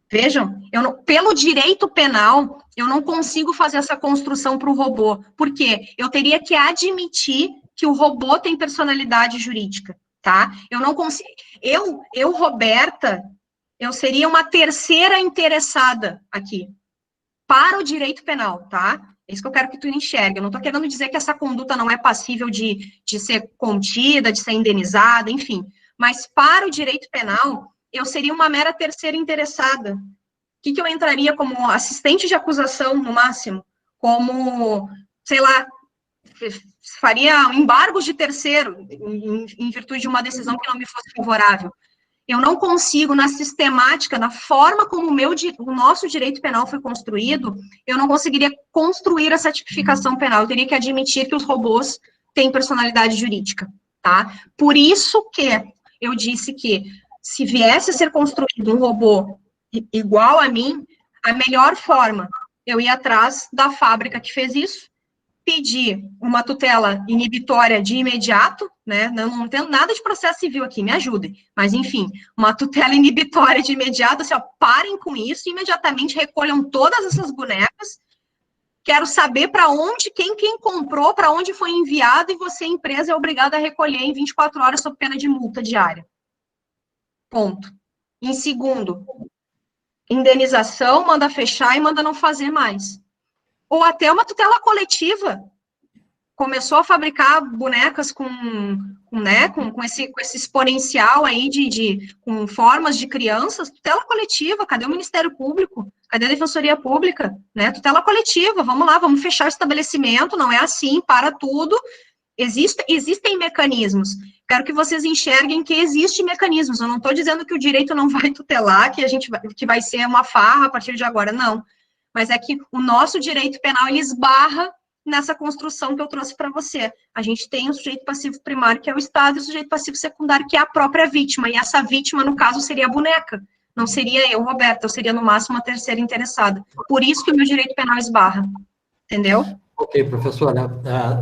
Vejam, pelo direito penal, eu não consigo fazer essa construção para o robô. Por quê? Eu teria que admitir que o robô tem personalidade jurídica, tá? Eu não consigo... Roberta, eu seria uma terceira interessada aqui, para o direito penal, tá? É isso que eu quero que tu enxergue. Eu não estou querendo dizer que essa conduta não é passível de ser contida, de ser indenizada, enfim. Mas para o direito penal, eu seria uma mera terceira interessada. O que eu entraria como assistente de acusação, no máximo? Como, sei lá, faria embargos de terceiro, em virtude de uma decisão que não me fosse favorável. Eu não consigo, na sistemática, na forma como o nosso direito penal foi construído, eu não conseguiria construir essa tipificação penal. Eu teria que admitir que os robôs têm personalidade jurídica, tá? Por isso que eu disse que, se viesse a ser construído um robô igual a mim, a melhor forma, eu ia atrás da fábrica que fez isso, pedir uma tutela inibitória de imediato, né, não tem nada de processo civil aqui, me ajudem, mas enfim, uma tutela inibitória de imediato, assim, ó, parem com isso, imediatamente recolham todas essas bonecas, quero saber para onde, quem comprou, para onde foi enviado, e você, empresa, é obrigada a recolher em 24 horas sob pena de multa diária. Ponto. Em segundo, indenização, manda fechar e manda não fazer mais. Ou até uma tutela coletiva. Começou a fabricar bonecas com esse exponencial aí com formas de crianças, tutela coletiva, cadê o Ministério Público? Cadê a Defensoria Pública? Né? Tutela coletiva, vamos lá, vamos fechar o estabelecimento, não é assim, para tudo. Existem mecanismos. Quero que vocês enxerguem que existem mecanismos. Eu não estou dizendo que o direito não vai tutelar, que vai ser uma farra a partir de agora, não. Mas é que o nosso direito penal, ele esbarra nessa construção que eu trouxe para você. A gente tem o sujeito passivo primário, que é o Estado, e o sujeito passivo secundário, que é a própria vítima. E essa vítima, no caso, seria a boneca. Não seria eu, Roberta, eu seria, no máximo, uma terceira interessada. Por isso que o meu direito penal esbarra. Entendeu? Ok, professora.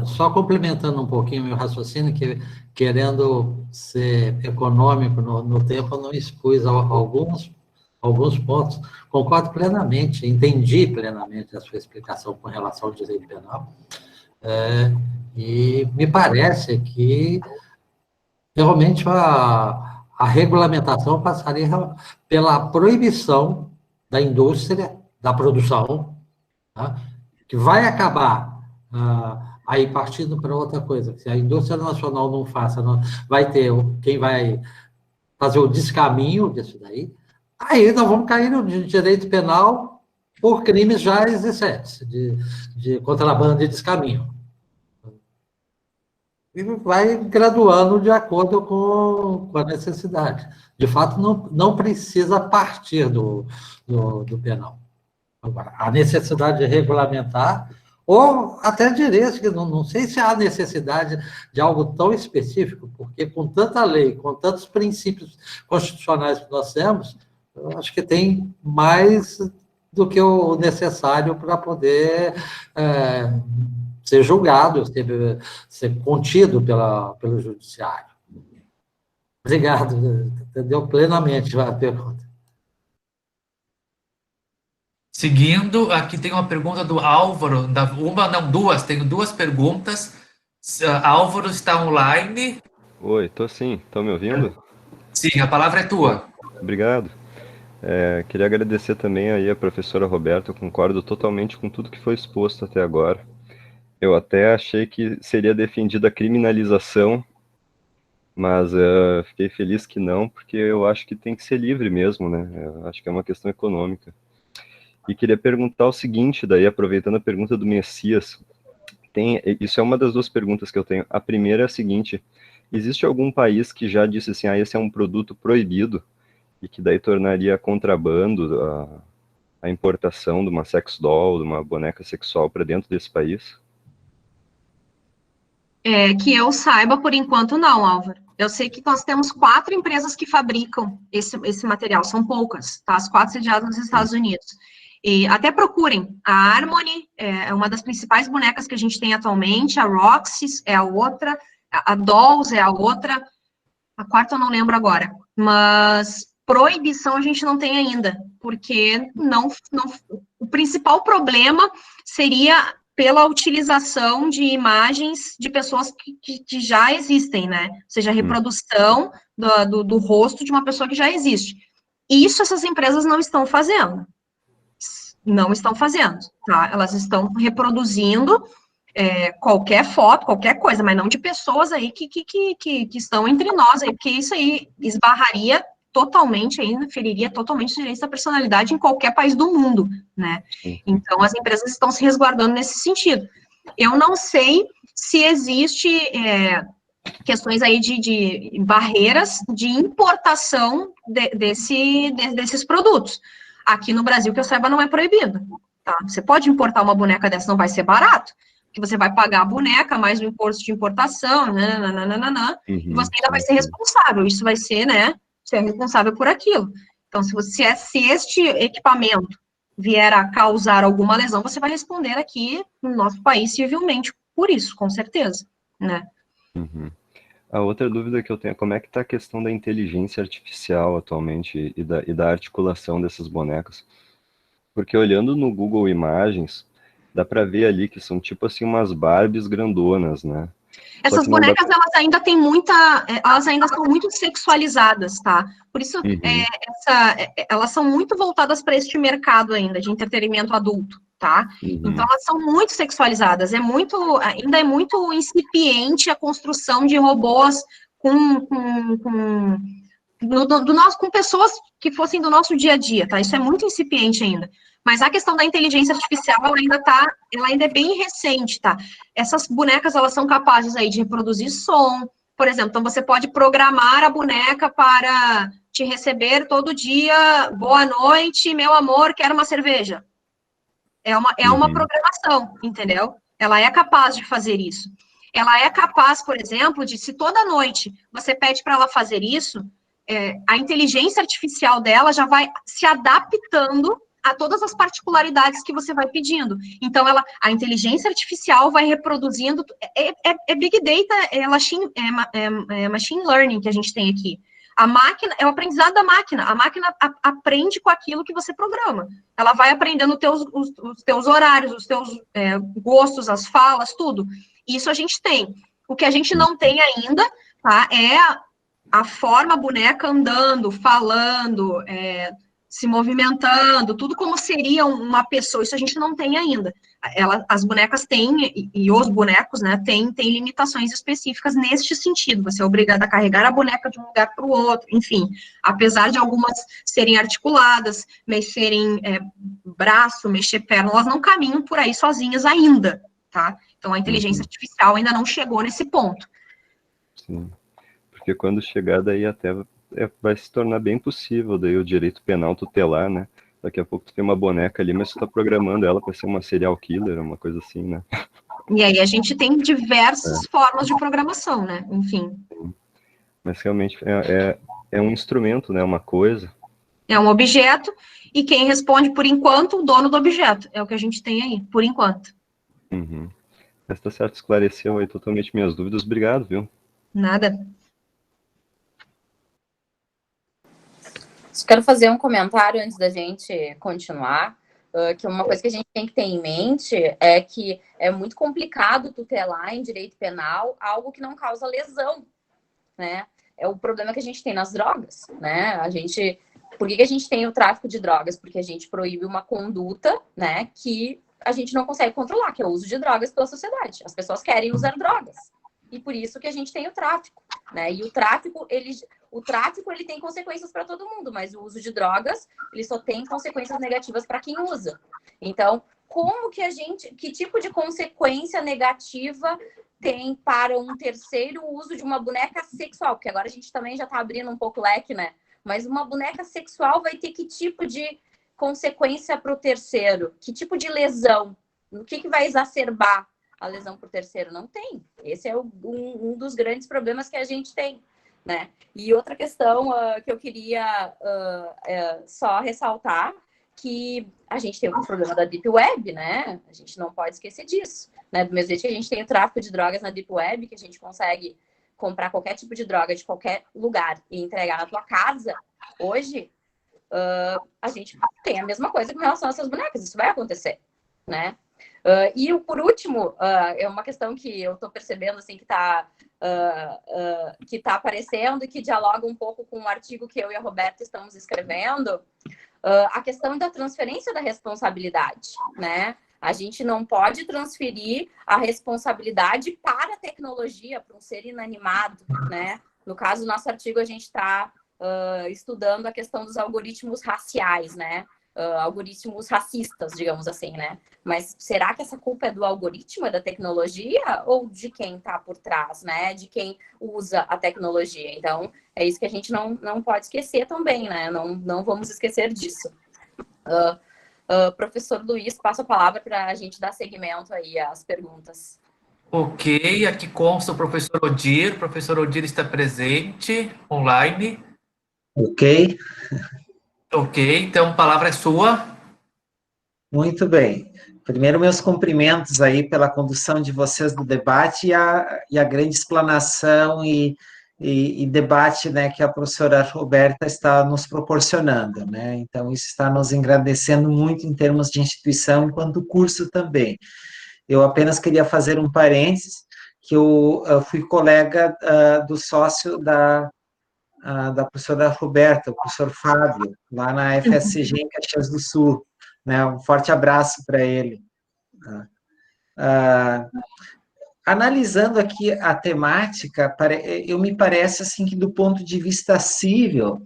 Só complementando um pouquinho o meu raciocínio, que querendo ser econômico no tempo, eu não expus alguns pontos. Concordo plenamente, entendi plenamente a sua explicação com relação ao direito penal, e me parece que realmente a regulamentação passaria pela proibição da indústria, da produção, tá? Que vai acabar aí partindo para outra coisa. Se a indústria nacional não faça, vai ter quem vai fazer o descaminho disso daí. Aí nós vamos cair no direito penal por crimes já existentes, de contrabando e descaminho. E vai graduando de acordo com a necessidade. De fato, não precisa partir do penal. Agora, a necessidade de regulamentar, ou até direito, que não sei se há necessidade de algo tão específico, porque com tanta lei, com tantos princípios constitucionais que nós temos, eu acho que tem mais do que o necessário para poder ser julgado, ser contido pelo judiciário. Obrigado, entendeu plenamente a pergunta. Seguindo, aqui tem uma pergunta do Álvaro, tenho duas perguntas. Álvaro está online? Oi, tô sim, estão me ouvindo? Sim, a palavra é tua. Obrigado. Queria agradecer também aí a professora Roberta, eu concordo totalmente com tudo que foi exposto até agora. Eu até achei que seria defendida a criminalização, mas fiquei feliz que não, porque eu acho que tem que ser livre mesmo, né? Eu acho que é uma questão econômica. E queria perguntar o seguinte, daí, aproveitando a pergunta do Messias, isso é uma das duas perguntas que eu tenho. A primeira é a seguinte: existe algum país que já disse assim, esse é um produto proibido, e que daí tornaria contrabando a importação de uma sex doll, de uma boneca sexual para dentro desse país? Que eu saiba, por enquanto, não, Álvaro. Eu sei que nós temos 4 empresas que fabricam esse material, são poucas, tá? As 4 sediadas nos Estados Unidos. E até procurem, a Harmony é uma das principais bonecas que a gente tem atualmente, a Roxy é a outra, a Dolls é a outra, a quarta eu não lembro agora, mas proibição a gente não tem ainda, porque o principal problema seria pela utilização de imagens de pessoas que já existem, né? Ou seja, a reprodução do rosto de uma pessoa que já existe. Isso essas empresas não estão fazendo. Não estão fazendo, tá? Elas estão reproduzindo qualquer foto, qualquer coisa, mas não de pessoas aí que estão entre nós, aí, porque isso aí esbarraria totalmente, aí feriria totalmente os direitos da personalidade em qualquer país do mundo, né? Então, as empresas estão se resguardando nesse sentido. Eu não sei se existe questões aí de barreiras de importação desses produtos. Aqui no Brasil, que eu saiba, não é proibido, tá? Você pode importar uma boneca dessa, não vai ser barato, porque você vai pagar a boneca, mais o imposto de importação, e você ainda vai ser responsável, isso vai ser, né, você é responsável por aquilo. Então, se este equipamento vier a causar alguma lesão, você vai responder aqui no nosso país civilmente por isso, com certeza, né? A outra dúvida que eu tenho é como é que está a questão da inteligência artificial atualmente e da articulação dessas bonecas. Porque olhando no Google Imagens, dá para ver ali que são tipo assim umas Barbies grandonas, né? Essas bonecas, elas ainda têm elas ainda são muito sexualizadas, tá? Por isso, elas são muito voltadas para este mercado ainda, de entretenimento adulto, tá? Então, elas são muito sexualizadas, ainda é muito incipiente a construção de robôs com pessoas que fossem do nosso dia a dia, tá? Isso é muito incipiente ainda. Mas a questão da inteligência artificial, ela ainda é bem recente, tá? Essas bonecas, elas são capazes aí de reproduzir som, por exemplo, então você pode programar a boneca para te receber todo dia, boa noite, meu amor, quero uma cerveja. É uma programação, entendeu? Ela é capaz de fazer isso. Ela é capaz, por exemplo, de, se toda noite você pede para ela fazer isso, a inteligência artificial dela já vai se adaptando a todas as particularidades que você vai pedindo. Então, a inteligência artificial vai reproduzindo, Big Data, machine learning que a gente tem aqui. A máquina, é o aprendizado da máquina. A máquina aprende com aquilo que você programa. Ela vai aprendendo os teus horários, os teus gostos, as falas, tudo. Isso a gente tem. O que a gente não tem ainda, tá, é a forma, a boneca andando, falando, se movimentando, tudo como seria uma pessoa, isso a gente não tem ainda. As bonecas têm, e os bonecos, né, têm limitações específicas neste sentido, você é obrigado a carregar a boneca de um lugar para o outro, enfim, apesar de algumas serem articuladas, mexerem braço, mexer perna, elas não caminham por aí sozinhas ainda, tá? Então, a inteligência artificial ainda não chegou nesse ponto. Sim, porque quando chegar daí até vai se tornar bem possível daí o direito penal tutelar, né? Daqui a pouco tu tem uma boneca ali, mas tu tá programando ela para ser uma serial killer, uma coisa assim, né? E aí a gente tem diversas formas de programação, né? Enfim. Mas realmente é um instrumento, né? Uma coisa. É um objeto, e quem responde, por enquanto, o dono do objeto. É o que a gente tem aí, por enquanto. Mas tá certo, esclareceu aí totalmente minhas dúvidas. Obrigado, viu? Nada. Só quero fazer um comentário antes da gente continuar, que uma coisa que a gente tem que ter em mente é que é muito complicado tutelar em direito penal algo que não causa lesão, né? É o problema que a gente tem nas drogas, né? Por que a gente tem o tráfico de drogas? Porque a gente proíbe uma conduta, né, que a gente não consegue controlar, que é o uso de drogas pela sociedade. As pessoas querem usar drogas. E por isso que a gente tem o tráfico, né? E o tráfico, ele tem consequências para todo mundo, mas o uso de drogas, ele só tem consequências negativas para quem usa. Então, que tipo de consequência negativa tem para um terceiro o uso de uma boneca sexual? Porque agora a gente também já está abrindo um pouco o leque, né? Mas uma boneca sexual vai ter que tipo de consequência para o terceiro? Que tipo de lesão? O que vai exacerbar a lesão para o terceiro? Não tem. Esse é um dos grandes problemas que a gente tem, né? E outra questão que eu queria só ressaltar, que a gente tem o problema da Deep Web, né? A gente não pode esquecer disso, né? Do mesmo jeito que a gente tem o tráfico de drogas na Deep Web, que a gente consegue comprar qualquer tipo de droga de qualquer lugar e entregar na tua casa, hoje, a gente tem a mesma coisa com relação a essas bonecas. Isso vai acontecer, né? E por último, é uma questão que eu estou percebendo assim, que está aparecendo e que dialoga um pouco com o artigo que eu e a Roberta estamos escrevendo, a questão da transferência da responsabilidade, né? A gente não pode transferir a responsabilidade para a tecnologia, para um ser inanimado, né? No caso, do nosso artigo, a gente está estudando a questão dos algoritmos raciais, né? Algoritmos racistas, digamos assim, né? Mas será que essa culpa é do algoritmo, é da tecnologia, ou de quem está por trás, né? De quem usa a tecnologia? Então, é isso que a gente não pode esquecer também, né? Não vamos esquecer disso. Professor Luiz, passo a palavra para a gente dar seguimento aí às perguntas. Ok, aqui consta o professor Odir. O professor Odir está presente, online. Ok. Ok, então a palavra é sua. Muito bem. Primeiro, meus cumprimentos aí pela condução de vocês do debate e a grande explanação e debate, né, que a professora Roberta está nos proporcionando, né? Então, isso está nos engrandecendo muito em termos de instituição, enquanto curso também. Eu apenas queria fazer um parênteses, que eu fui colega do sócio da professora Roberta, o professor Fábio, lá na FSCG em Caxias do Sul, né? Um forte abraço para ele. Analisando aqui a temática, eu me parece assim que do ponto de vista civil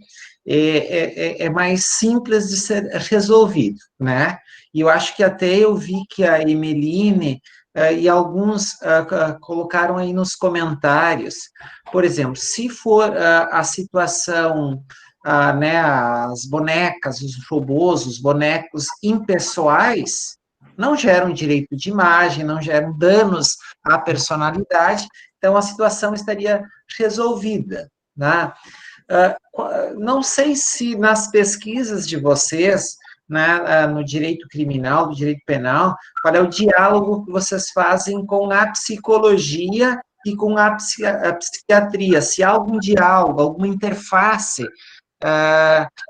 é mais simples de ser resolvido, né? E eu acho que até eu vi que a Emeline e alguns colocaram aí nos comentários, por exemplo, se for a situação, né, as bonecas, os robôs, os bonecos impessoais, não geram direito de imagem, não geram danos à personalidade, então a situação estaria resolvida, né? Não sei se nas pesquisas de vocês, né, no direito criminal, no direito penal, qual é o diálogo que vocês fazem com a psicologia e com a psiquiatria, se há algum diálogo, alguma interface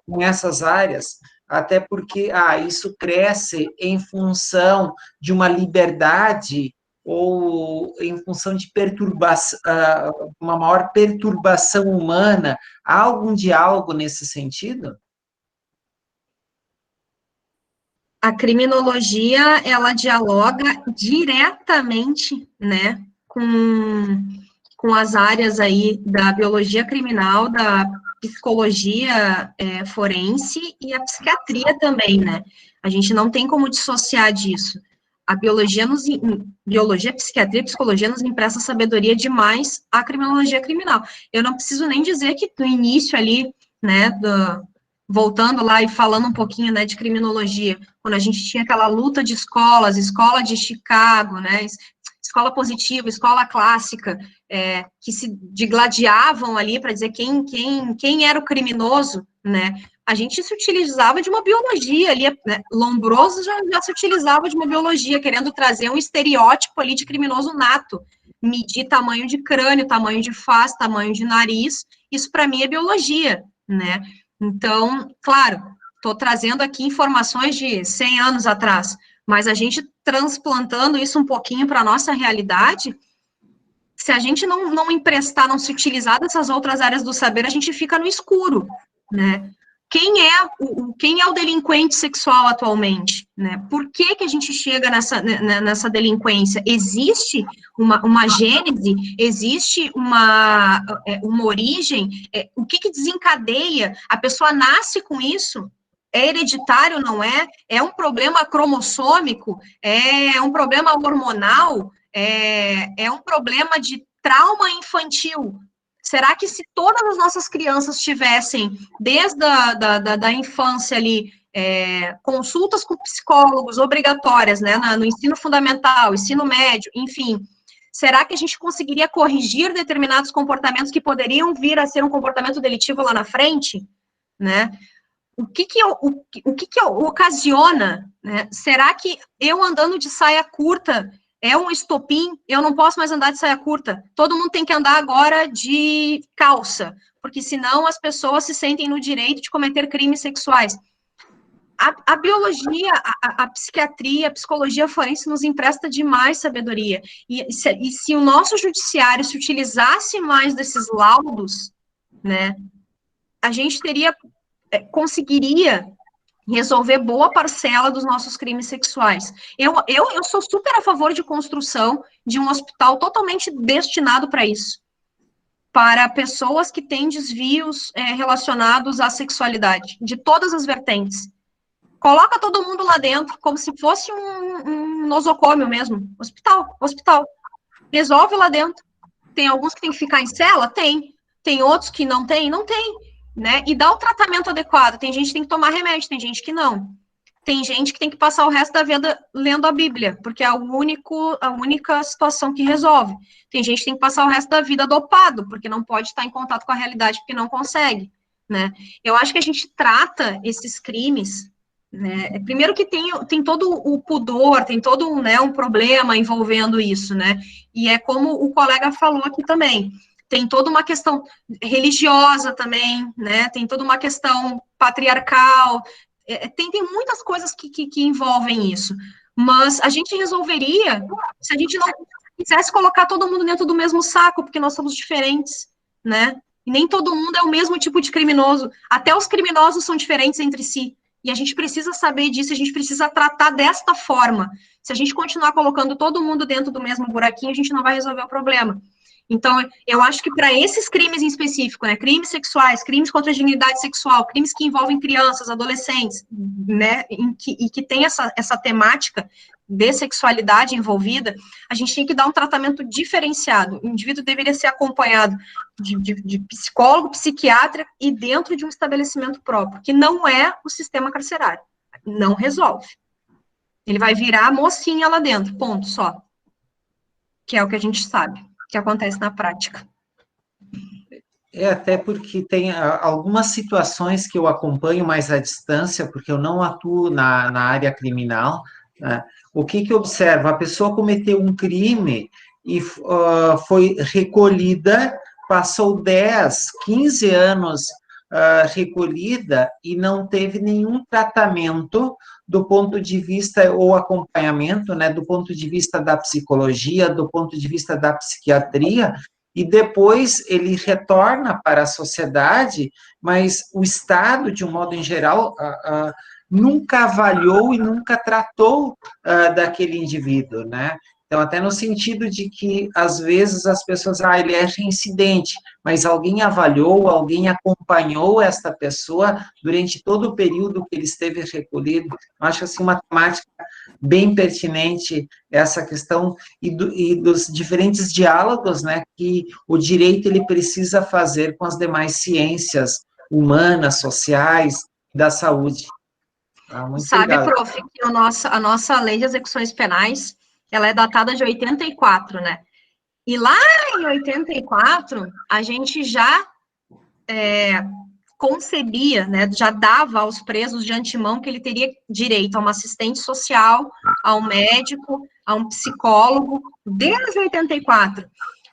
com essas áreas, até porque isso cresce em função de uma liberdade ou em função de perturbação, uma maior perturbação humana. Há algum diálogo nesse sentido? A criminologia, ela dialoga diretamente, né, com as áreas aí da biologia criminal, da psicologia forense e a psiquiatria também, né? A gente não tem como dissociar disso. A biologia, psiquiatria e psicologia nos empresta sabedoria demais à criminologia criminal. Eu não preciso nem dizer que no início ali, né, voltando lá e falando um pouquinho, né, de criminologia, quando a gente tinha aquela luta de escolas, escola de Chicago, né, escola positiva, escola clássica, que se digladiavam ali para dizer quem era o criminoso, né, a gente se utilizava de uma biologia ali, né, Lombroso já se utilizava de uma biologia, querendo trazer um estereótipo ali de criminoso nato, medir tamanho de crânio, tamanho de face, tamanho de nariz, isso para mim é biologia, né. Então, claro, estou trazendo aqui informações de 100 anos atrás, mas a gente transplantando isso um pouquinho para a nossa realidade, se a gente não emprestar, não se utilizar dessas outras áreas do saber, a gente fica no escuro, né? Quem é o delinquente sexual atualmente, né? Por que a gente chega nessa delinquência? Existe uma gênese, existe uma origem, o que desencadeia? A pessoa nasce com isso? É hereditário, não é? É um problema cromossômico? É um problema hormonal? É um problema de trauma infantil? Será que se todas as nossas crianças tivessem, desde da infância ali, consultas com psicólogos obrigatórias, né, no ensino fundamental, ensino médio, enfim, será que a gente conseguiria corrigir determinados comportamentos que poderiam vir a ser um comportamento delitivo lá na frente, né? O que ocasiona, né? Será que eu andando de saia curta é um estopim? Eu não posso mais andar de saia curta. Todo mundo tem que andar agora de calça, porque senão as pessoas se sentem no direito de cometer crimes sexuais. a biologia, a psiquiatria, a psicologia forense nos empresta demais sabedoria. E se o nosso judiciário se utilizasse mais desses laudos, né, a gente conseguiria resolver boa parcela dos nossos crimes sexuais. Eu sou super a favor de construção de um hospital totalmente destinado para isso, para pessoas que têm desvios relacionados à sexualidade, de todas as vertentes. Coloca todo mundo lá dentro, como se fosse um nosocômio mesmo. Hospital. Resolve lá dentro. Tem alguns que tem que ficar em cela? Tem. Tem outros que não tem? Não tem. Né? E dá o tratamento adequado. Tem gente que tem que tomar remédio, tem gente que não. Tem gente que tem que passar o resto da vida lendo a Bíblia, porque é a única situação que resolve. Tem gente que tem que passar o resto da vida dopado, porque não pode estar em contato com a realidade, porque não consegue. Né? Eu acho que a gente trata esses crimes, né? Primeiro que tem todo o pudor, tem todo um problema envolvendo isso, né? E é como o colega falou aqui também, tem toda uma questão religiosa também, né? Tem toda uma questão patriarcal, tem muitas coisas que envolvem isso, mas a gente resolveria se a gente não quisesse colocar todo mundo dentro do mesmo saco, porque nós somos diferentes, né? E nem todo mundo é o mesmo tipo de criminoso, até os criminosos são diferentes entre si, e a gente precisa saber disso, a gente precisa tratar desta forma. Se a gente continuar colocando todo mundo dentro do mesmo buraquinho, a gente não vai resolver o problema. Então, eu acho que para esses crimes em específico, né, crimes sexuais, crimes contra a dignidade sexual, crimes que envolvem crianças, adolescentes, né, e que tem essa temática de sexualidade envolvida, a gente tem que dar um tratamento diferenciado. O indivíduo deveria ser acompanhado de psicólogo, psiquiatra e dentro de um estabelecimento próprio, que não é o sistema carcerário. Não resolve. Ele vai virar mocinha lá dentro, ponto, só. Que é o que a gente sabe que acontece na prática. Até porque tem algumas situações que eu acompanho mais à distância, porque eu não atuo na área criminal, né? O que eu observo? A pessoa cometeu um crime e foi recolhida, passou 10, 15 anos recolhida e não teve nenhum tratamento do ponto de vista, ou acompanhamento, né, do ponto de vista da psicologia, do ponto de vista da psiquiatria, e depois ele retorna para a sociedade, mas o Estado, de um modo em geral, nunca avaliou e nunca tratou daquele indivíduo, né? Então, até no sentido de que, às vezes, as pessoas, ele é reincidente, mas alguém avaliou, alguém acompanhou esta pessoa durante todo o período que ele esteve recolhido. Eu acho, assim, uma temática bem pertinente essa questão e dos diferentes diálogos, né, que o direito ele precisa fazer com as demais ciências humanas, sociais, da saúde. Muito Sabe, obrigado. prof, que a nossa lei de execuções penais, ela é datada de 84, né? E lá em 84, a gente já concebia, né, já dava aos presos de antemão que ele teria direito a uma assistente social, a um médico, a um psicólogo, desde 84.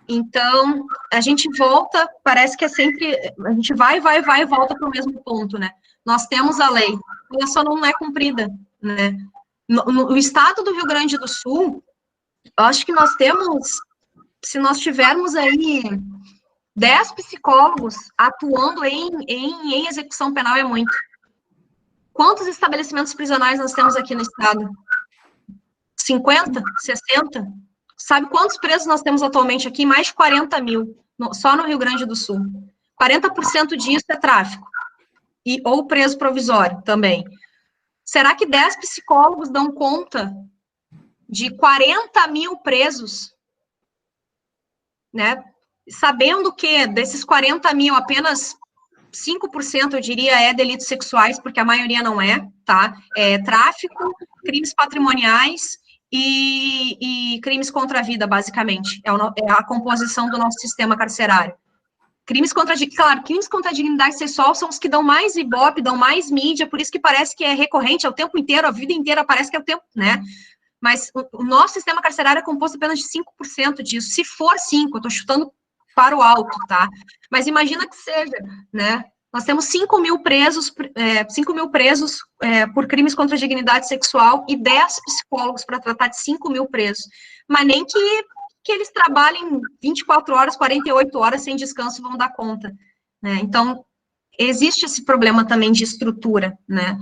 Então, a gente volta, parece que é sempre, a gente vai e volta para o mesmo ponto, né? Nós temos a lei, ela só não é cumprida, né? No estado do Rio Grande do Sul, eu acho que nós temos, se nós tivermos aí 10 psicólogos atuando em execução penal, é muito. Quantos estabelecimentos prisionais nós temos aqui no estado? 50? 60? Sabe quantos presos nós temos atualmente aqui? Mais de 40 mil, só no Rio Grande do Sul. 40% disso é tráfico. Ou preso provisório também. Será que 10 psicólogos dão conta de 40 mil presos? Né? Sabendo que desses 40 mil, apenas 5%, eu diria, é delitos sexuais, porque a maioria não é, tá? É tráfico, crimes patrimoniais e crimes contra a vida, basicamente. É a composição do nosso sistema carcerário. Crimes contra a dignidade sexual são os que dão mais ibope, dão mais mídia, por isso que parece que é recorrente, é o tempo inteiro, a vida inteira parece que é o tempo, né? Mas o nosso sistema carcerário é composto apenas de 5% disso. Se for 5%, eu estou chutando para o alto, tá? Mas imagina que seja, né? Nós temos 5 mil presos por crimes contra a dignidade sexual e 10 psicólogos para tratar de 5 mil presos. Mas nem que eles trabalhem 24 horas, 48 horas sem descanso vão dar conta, né? Então, existe esse problema também de estrutura, né?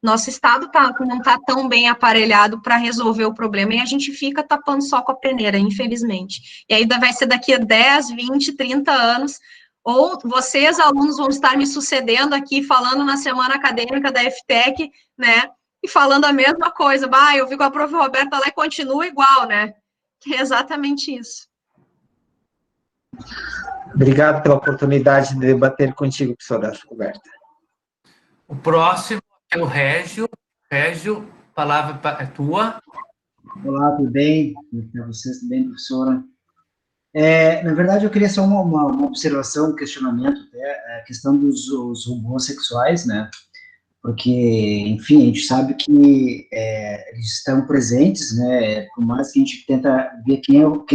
Nosso Estado não está tão bem aparelhado para resolver o problema, e a gente fica tapando só com a peneira, infelizmente. E aí vai ser daqui a 10, 20, 30 anos, ou vocês, alunos, vão estar me sucedendo aqui, falando na semana acadêmica da FTEC, né, e falando a mesma coisa. Eu vi com a prof. Roberta lá e continua igual, né? Que é exatamente isso. Obrigado pela oportunidade de debater contigo, professora Roberta. O próximo é o Régio. Régio, a palavra é tua. Olá, tudo bem? Para vocês, tudo bem, professora? Na verdade, eu queria só uma observação, um questionamento, a questão dos robôs sexuais, né? Porque, enfim, a gente sabe que eles estão presentes, né? Por mais que a gente tenta ver quem é o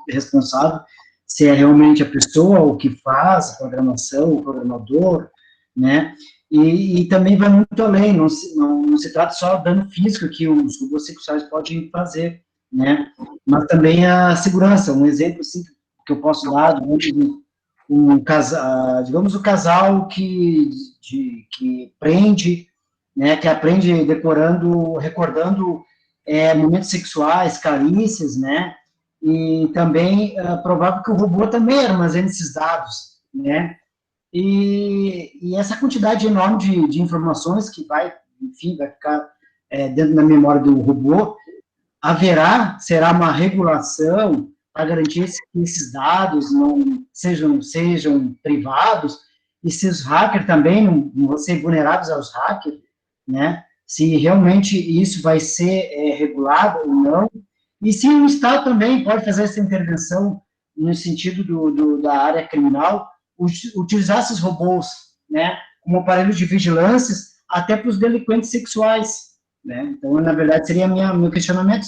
responsável, se é realmente a pessoa, o que faz a programação, o programador, né? E também vai muito além, não se trata só do dano físico que os robôs sexuais podem fazer, né? Mas também a segurança. Um exemplo assim, que eu posso dar, digamos, o casal que aprende, né, que aprende recordando momentos sexuais, carícias, né? E também é provável que o robô também armazene esses dados, né? E essa quantidade enorme de informações que vai ficar dentro da memória do robô, será uma regulação para garantir que esses dados não sejam privados, e se os hackers também não vão ser vulneráveis aos hackers, né? Se realmente isso vai ser regulado ou não, e se o Estado também pode fazer essa intervenção no sentido da área criminal, utilizar esses robôs, né, como aparelho de vigilância até para os delinquentes sexuais, né? Então, na verdade, seria meu questionamento,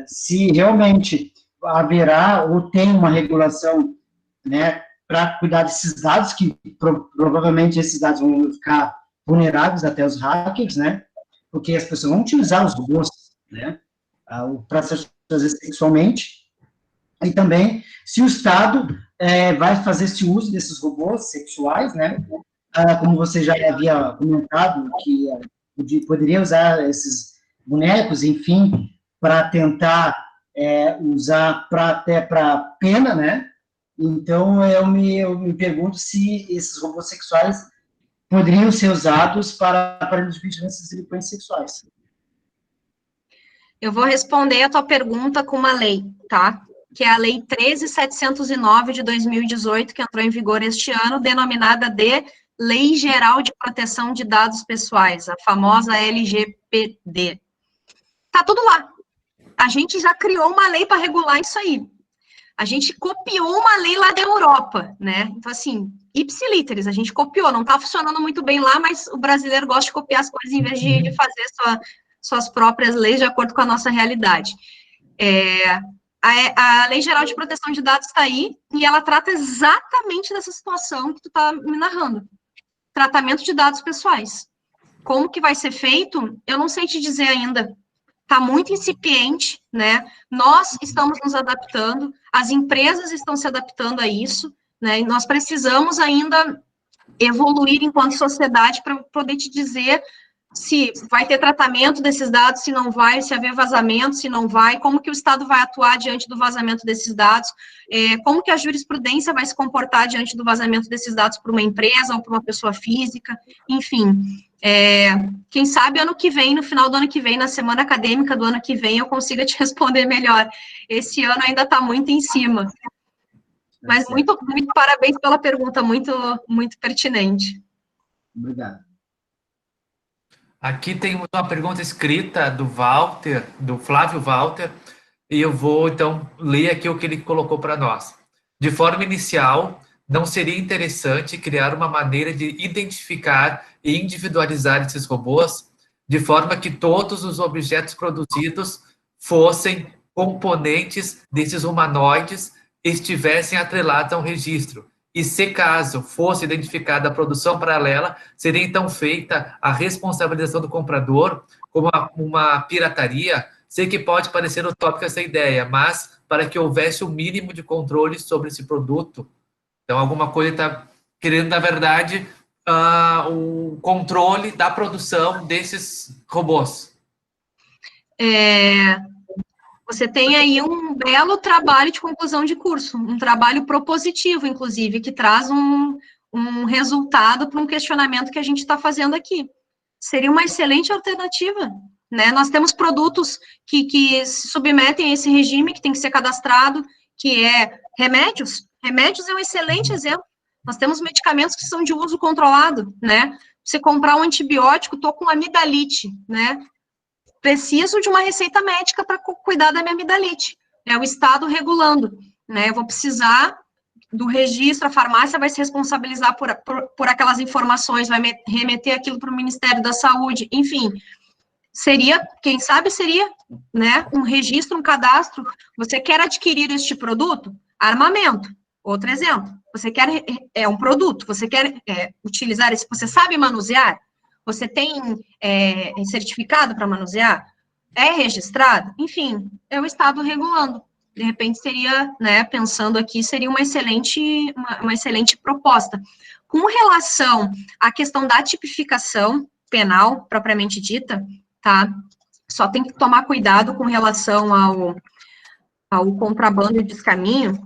se realmente haverá ou tem uma regulação, né, para cuidar desses dados, que provavelmente esses dados vão ficar vulneráveis até os hackers, né, porque as pessoas vão utilizar os robôs, né, para se fazer sexualmente, e também se o Estado vai fazer esse uso desses robôs sexuais, né, como você já havia comentado, que poderia usar esses bonecos, enfim, para tentar usar até para pena, né? Então, eu me pergunto se esses robôs sexuais poderiam ser usados para aparelhos de vigilância e delinquentes sexuais. Eu vou responder a tua pergunta com uma lei, tá? Que é a Lei 13.709 de 2018, que entrou em vigor este ano, denominada de Lei Geral de Proteção de Dados Pessoais, a famosa LGPD. Tá tudo lá. A gente já criou uma lei para regular isso aí. A gente copiou uma lei lá da Europa, né? Então, assim, ipsiliteris, a gente copiou. Não tá funcionando muito bem lá, mas o brasileiro gosta de copiar as coisas em vez de fazer suas próprias leis de acordo com a nossa realidade. A Lei Geral de Proteção de Dados está aí, e ela trata exatamente dessa situação que tu está me narrando. Tratamento de dados pessoais. Como que vai ser feito? Eu não sei te dizer ainda. Está muito incipiente, né? Nós estamos nos adaptando, as empresas estão se adaptando a isso, né? E nós precisamos ainda evoluir enquanto sociedade para poder te dizer se vai ter tratamento desses dados, se não vai, se haver vazamento, se não vai, como que o Estado vai atuar diante do vazamento desses dados, como que a jurisprudência vai se comportar diante do vazamento desses dados para uma empresa ou para uma pessoa física, enfim. Quem sabe ano que vem, no final do ano que vem, na semana acadêmica do ano que vem, eu consiga te responder melhor. Esse ano ainda está muito em cima. Mas muito, muito parabéns pela pergunta, muito, muito pertinente. Obrigado. Aqui tem uma pergunta escrita do Flávio Walter, e eu vou, então, ler aqui o que ele colocou para nós. De forma inicial, não seria interessante criar uma maneira de identificar e individualizar esses robôs, de forma que todos os objetos produzidos fossem componentes desses humanoides e estivessem atrelados a um registro, E se caso fosse identificada a produção paralela, seria então feita a responsabilização do comprador como uma pirataria? Sei que pode parecer utópica essa ideia, mas para que houvesse o mínimo de controle sobre esse produto. Então, alguma coisa está querendo, na verdade, o controle da produção desses robôs. Você tem aí um belo trabalho de conclusão de curso, um trabalho propositivo, inclusive, que traz um resultado para um questionamento que a gente está fazendo aqui. Seria uma excelente alternativa, né? Nós temos produtos que se submetem a esse regime, que tem que ser cadastrado, que é remédios. Remédios é um excelente exemplo. Nós temos medicamentos que são de uso controlado, né? Você comprar um antibiótico, estou com amidalite, né? Preciso de uma receita médica para cuidar da minha amidalite. É o Estado regulando, né? Eu vou precisar do registro, a farmácia vai se responsabilizar por aquelas informações, vai remeter aquilo para o Ministério da Saúde, enfim. Seria, quem sabe seria, né, um registro, um cadastro. Você quer adquirir este produto? Armamento, outro exemplo. Você quer, um produto, você quer utilizar esse, você sabe manusear? Você tem certificado para manusear? É registrado? Enfim, é o Estado regulando. De repente seria, né, pensando aqui, seria uma excelente proposta. Com relação à questão da tipificação penal, propriamente dita, tá? Só tem que tomar cuidado com relação ao contrabando e descaminho,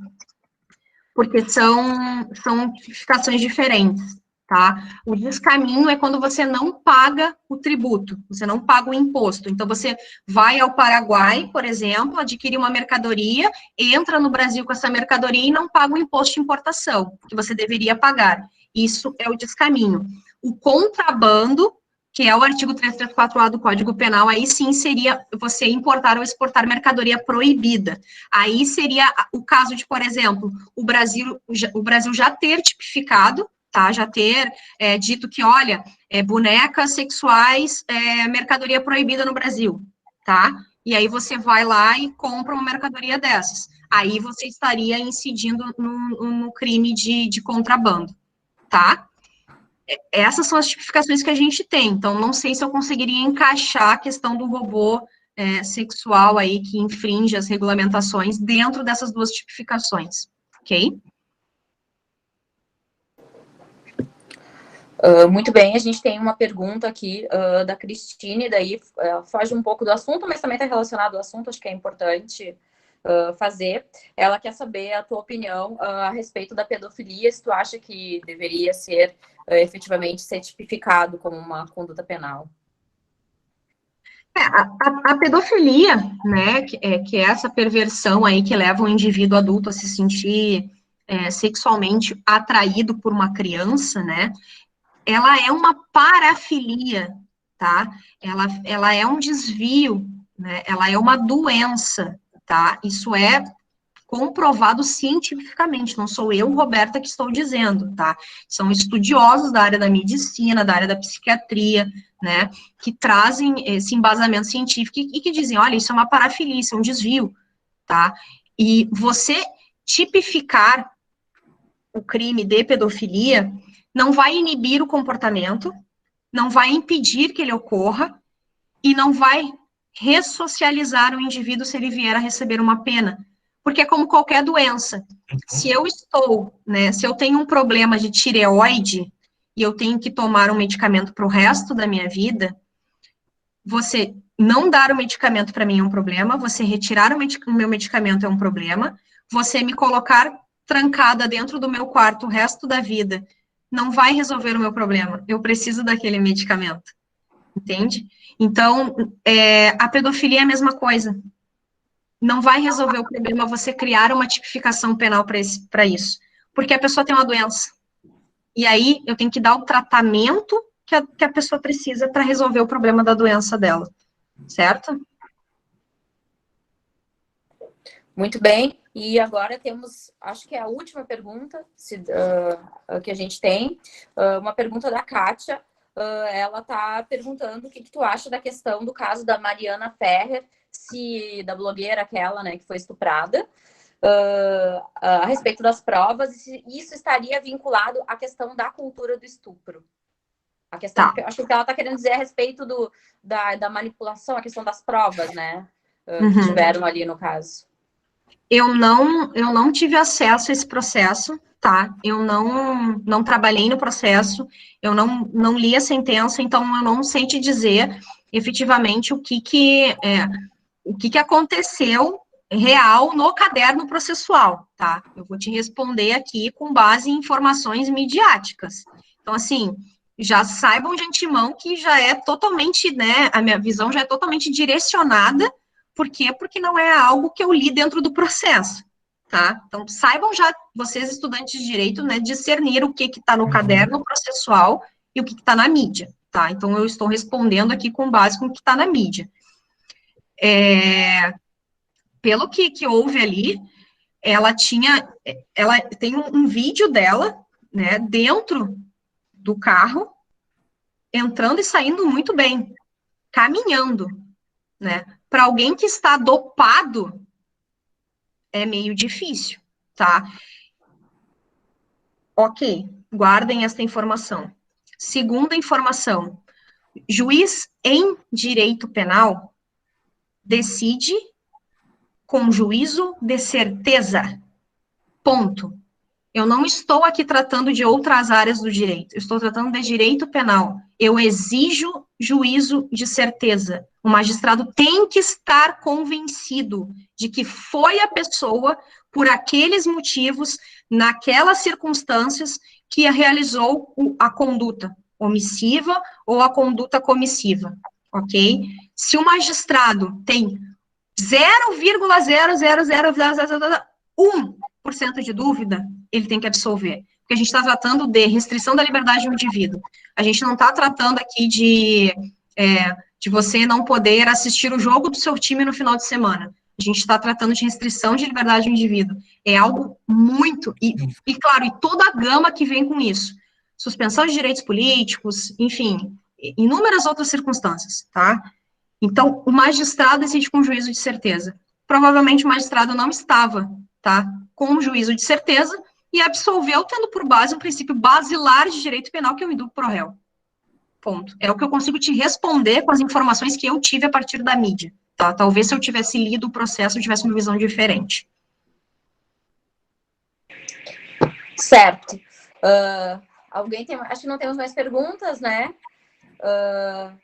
porque são tipificações diferentes, tá? O descaminho é quando você não paga o tributo, você não paga o imposto. Então, você vai ao Paraguai, por exemplo, adquire uma mercadoria, entra no Brasil com essa mercadoria e não paga o imposto de importação, que você deveria pagar. Isso é o descaminho. O contrabando, que é o artigo 334A do Código Penal, aí sim seria você importar ou exportar mercadoria proibida. Aí seria o caso de, por exemplo, o Brasil já ter tipificado, tá? Já ter dito que, olha, bonecas sexuais, mercadoria proibida no Brasil, tá? E aí você vai lá e compra uma mercadoria dessas. Aí você estaria incidindo no crime de contrabando, tá? Essas são as tipificações que a gente tem. Então, não sei se eu conseguiria encaixar a questão do robô sexual aí, que infringe as regulamentações dentro dessas duas tipificações, ok? Muito bem, a gente tem uma pergunta aqui da Cristine, daí foge um pouco do assunto, mas também está relacionado ao assunto, acho que é importante fazer. Ela quer saber a tua opinião a respeito da pedofilia, se tu acha que deveria ser efetivamente ser tipificado como uma conduta penal. A pedofilia, né, que é essa perversão aí que leva o indivíduo adulto a se sentir sexualmente atraído por uma criança, né, ela é uma parafilia, tá? Ela é um desvio, né? Ela é uma doença, tá? Isso é comprovado cientificamente, não sou eu, Roberta, que estou dizendo, tá? São estudiosos da área da medicina, da área da psiquiatria, né, que trazem esse embasamento científico e que dizem, olha, isso é uma parafilia, isso é um desvio, tá? E você tipificar o crime de pedofilia não vai inibir o comportamento, não vai impedir que ele ocorra e não vai ressocializar o indivíduo se ele vier a receber uma pena. Porque é como qualquer doença. Se eu se eu tenho um problema de tireoide e eu tenho que tomar um medicamento para o resto da minha vida, você não dar o medicamento para mim é um problema, você retirar o meu medicamento é um problema, você me colocar trancada dentro do meu quarto o resto da vida não vai resolver o meu problema, eu preciso daquele medicamento, entende? Então, a pedofilia é a mesma coisa. Não vai resolver o problema você criar uma tipificação penal para isso, porque a pessoa tem uma doença. E aí, eu tenho que dar o tratamento que a pessoa precisa para resolver o problema da doença dela, certo? Muito bem, e agora temos, acho que é a última pergunta que a gente tem, uma pergunta da Kátia. Ela está perguntando o que tu acha da questão do caso da Mariana Ferrer, da blogueira aquela, né, que foi estuprada, a respeito das provas, e se isso estaria vinculado à questão da cultura do estupro. A questão, acho que ela está querendo dizer a respeito da manipulação, a questão das provas, né? Que tiveram ali no caso. Eu não tive acesso a esse processo, tá? Eu não trabalhei no processo, eu não li a sentença, então eu não sei te dizer efetivamente o que aconteceu real no caderno processual, tá? Eu vou te responder aqui com base em informações midiáticas. Então, assim, já saibam de antemão que já é totalmente, né, a minha visão já é totalmente direcionada. Por quê? Porque não é algo que eu li dentro do processo, tá? Então, saibam já, vocês estudantes de direito, né, discernir o que está no caderno processual e o que está na mídia, tá? Então, eu estou respondendo aqui com base no que está na mídia. Pelo que houve ali, ela tem um vídeo dela, né, dentro do carro, entrando e saindo muito bem, caminhando, né? Para alguém que está dopado, é meio difícil, tá? Ok, guardem esta informação. Segunda informação, juiz em direito penal decide com juízo de certeza. Ponto. Eu não estou aqui tratando de outras áreas do direito, eu estou tratando de direito penal. Eu exijo juízo de certeza. O magistrado tem que estar convencido de que foi a pessoa, por aqueles motivos, naquelas circunstâncias, que realizou a conduta omissiva ou a conduta comissiva, ok? Se o magistrado tem 0,00001% de dúvida, ele tem que absolver. Porque a gente está tratando de restrição da liberdade do indivíduo. A gente não está tratando aqui de você não poder assistir o jogo do seu time no final de semana. A gente está tratando de restrição de liberdade do indivíduo. É algo muito, e claro, e toda a gama que vem com isso. Suspensão de direitos políticos, enfim, inúmeras outras circunstâncias, tá? Então, o magistrado decide com juízo de certeza. Provavelmente o magistrado não estava, tá, com um juízo de certeza e absolveu, tendo por base um princípio basilar de direito penal, que é o indulto pro réu. Ponto. É o que eu consigo te responder com as informações que eu tive a partir da mídia, tá? Talvez se eu tivesse lido o processo, eu tivesse uma visão diferente. Certo. Acho que não temos mais perguntas, né?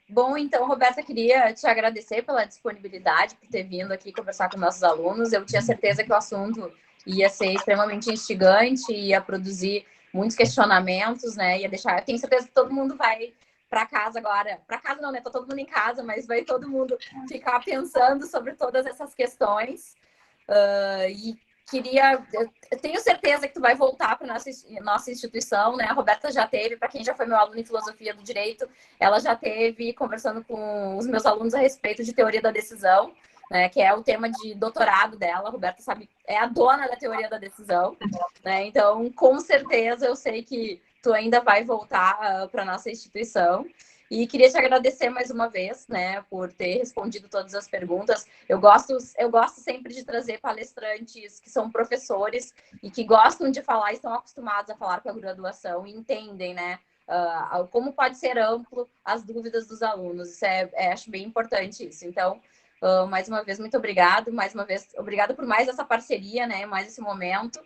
Bom, então, Roberta, queria te agradecer pela disponibilidade, por ter vindo aqui conversar com nossos alunos. Eu tinha certeza que o assunto ia ser extremamente instigante, ia produzir muitos questionamentos, né? Ia deixar. Eu tenho certeza que todo mundo vai para casa agora. Para casa não, né? Tá todo mundo em casa, mas vai todo mundo ficar pensando sobre todas essas questões. Eu tenho certeza que tu vai voltar para nossa instituição, né? A Roberta já teve, para quem já foi meu aluno em filosofia do direito, ela já teve conversando com os meus alunos a respeito de teoria da decisão, né? Que é o tema de doutorado dela. A Roberta sabe, é a dona da teoria da decisão, né? Então, com certeza, eu sei que tu ainda vai voltar para nossa instituição. E queria te agradecer mais uma vez, né, por ter respondido todas as perguntas. Eu gosto sempre de trazer palestrantes que são professores e que gostam de falar, estão acostumados a falar com a graduação e entendem, né, como pode ser amplo as dúvidas dos alunos. Acho bem importante isso. Então, mais uma vez, muito obrigado. Mais uma vez, obrigada por mais essa parceria, né, mais esse momento.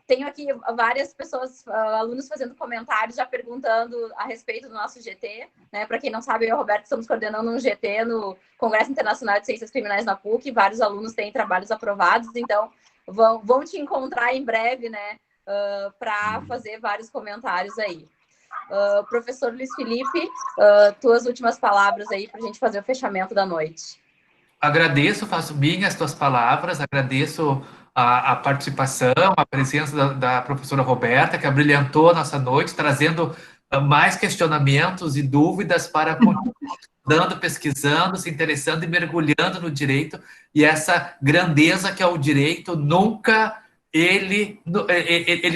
Tenho aqui várias pessoas, alunos fazendo comentários, já perguntando a respeito do nosso GT, né? Para quem não sabe, eu e o Roberto estamos coordenando um GT no Congresso Internacional de Ciências Criminais na PUC, vários alunos têm trabalhos aprovados, então vão te encontrar em breve, né? Para fazer vários comentários aí. Professor Luiz Felipe, tuas últimas palavras aí para a gente fazer o fechamento da noite. Agradeço, faço minhas as tuas palavras, agradeço a participação, a presença da professora Roberta, que abrilhantou a nossa noite, trazendo mais questionamentos e dúvidas para continuar pesquisando, se interessando e mergulhando no direito, e essa grandeza que é o direito ele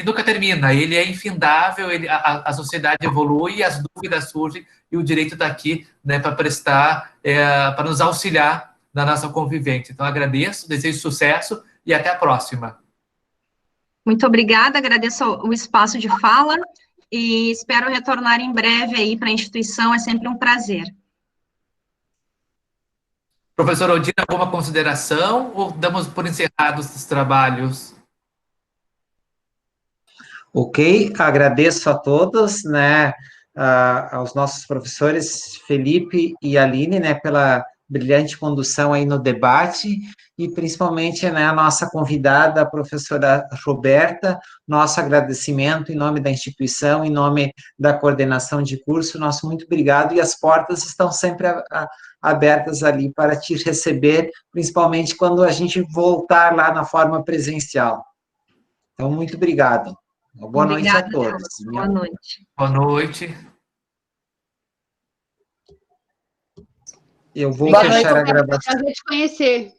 nunca termina, ele é infindável, a sociedade evolui, as dúvidas surgem, e o direito está aqui, né, para prestar, para nos auxiliar na nossa convivência. Então, agradeço, desejo sucesso e até a próxima. Muito obrigada, agradeço o espaço de fala e espero retornar em breve aí para a instituição, é sempre um prazer. Professor Odina, alguma consideração ou damos por encerrados os trabalhos? Ok, agradeço a todos, né, aos nossos professores Felipe e Aline, né, pela brilhante condução aí no debate, e principalmente, né, a nossa convidada, a professora Roberta, nosso agradecimento em nome da instituição, em nome da coordenação de curso, nosso muito obrigado, e as portas estão sempre abertas ali para te receber, principalmente quando a gente voltar lá na forma presencial. Então, muito obrigado. Boa noite a todos. Boa noite. Boa noite. Eu vou Boa fechar noite, a gravação. prazer te conhecer.